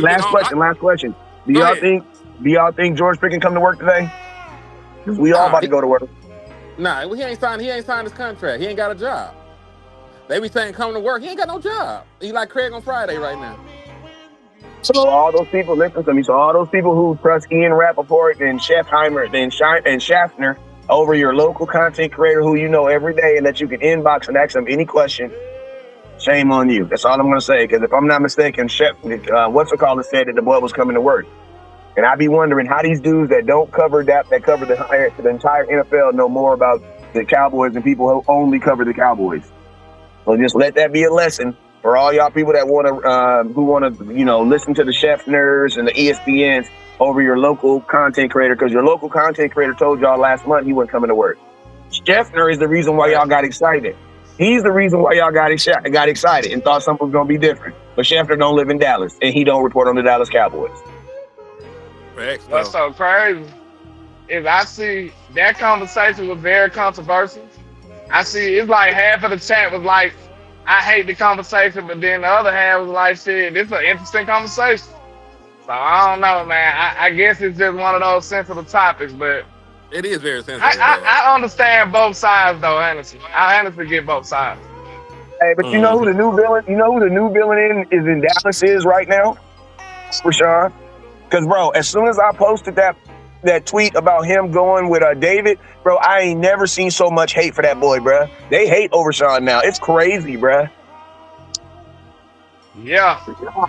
last question. Do y'all think George Pickens come to work today? Because we all about to go to work. Nah, he ain't signed his contract. He ain't got a job. They be saying come to work. He ain't got no job. He like Craig on Friday right now. So all those people, listen to me. So all those people who trust Ian Rappaport and Schefheimer and Schaffner over your local content creator who you know every day and that you can inbox and ask them any question, shame on you. That's all I'm going to say. Because if I'm not mistaken, what's it called, said that the boy was coming to work. And I be wondering how these dudes that don't cover that cover the entire NFL know more about the Cowboys than people who only cover the Cowboys. So just let that be a lesson for all y'all people that want to, listen to the Scheffners and the ESPNs over your local content creator, because your local content creator told y'all last month he wasn't coming to work. Scheffner is the reason why y'all got excited. He's the reason why y'all got excited and thought something was going to be different. But Scheffner don't live in Dallas, and he don't report on the Dallas Cowboys. What's so crazy is I see that conversation was very controversial. I see it's like half of the chat was like, I hate the conversation, but then the other half was like, shit, this is an interesting conversation. So I don't know, man. I guess it's just one of those sensitive topics, but it is very sensitive. I understand both sides, though, honestly. I honestly get both sides. Hey, but you know who the new villain? You know who the new villain in Dallas is right now? Rashawn. Because, bro, as soon as I posted that tweet about him going with David, bro, I ain't never seen so much hate for that boy, bro. They hate Overshawn now. It's crazy, bro. Yeah.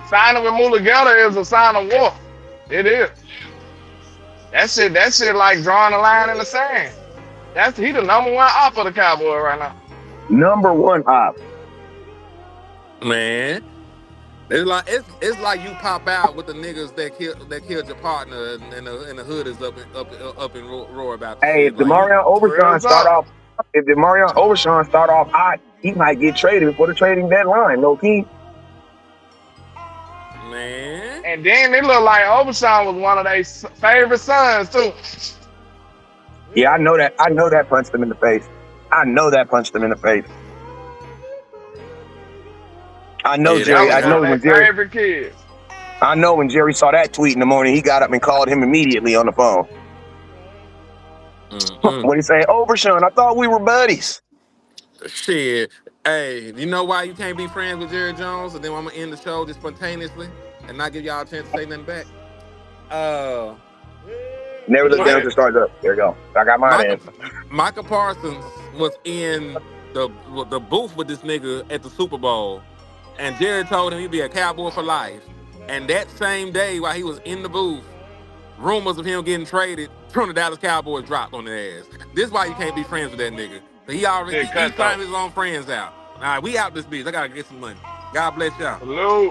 Signing with Mulugeta is a sign of war. It is. That shit like drawing a line in the sand. He the number one op for the Cowboy right now. Number one op. Man. It's like you pop out with the niggas that killed your partner and the hood is up and roar about. Hey, if Demarion Overshawn start off hot, he might get traded before the trading deadline. No key. Man. And then it looked like Overshawn was one of their favorite sons too. Yeah, I know that. I know that punched him in the face. I know Jerry. I know when Jerry. Favorite kids. I know when Jerry saw that tweet in the morning, he got up and called him immediately on the phone. What he say? Overshawn, I thought we were buddies. Shit. Hey, you know why you can't be friends with Jerry Jones? And then I'm gonna end the show just spontaneously and not give y'all a chance to say nothing back. Never let down to start up. There you go. I got mine in. Micah Parsons was in the booth with this nigga at the Super Bowl. And Jerry told him he'd be a Cowboy for life. And that same day, while he was in the booth, rumors of him getting traded from the Dallas Cowboys dropped on their ass. This is why you can't be friends with that nigga. He already signed his own friends out. All right, we out this bitch. I gotta get some money. God bless y'all. Salute.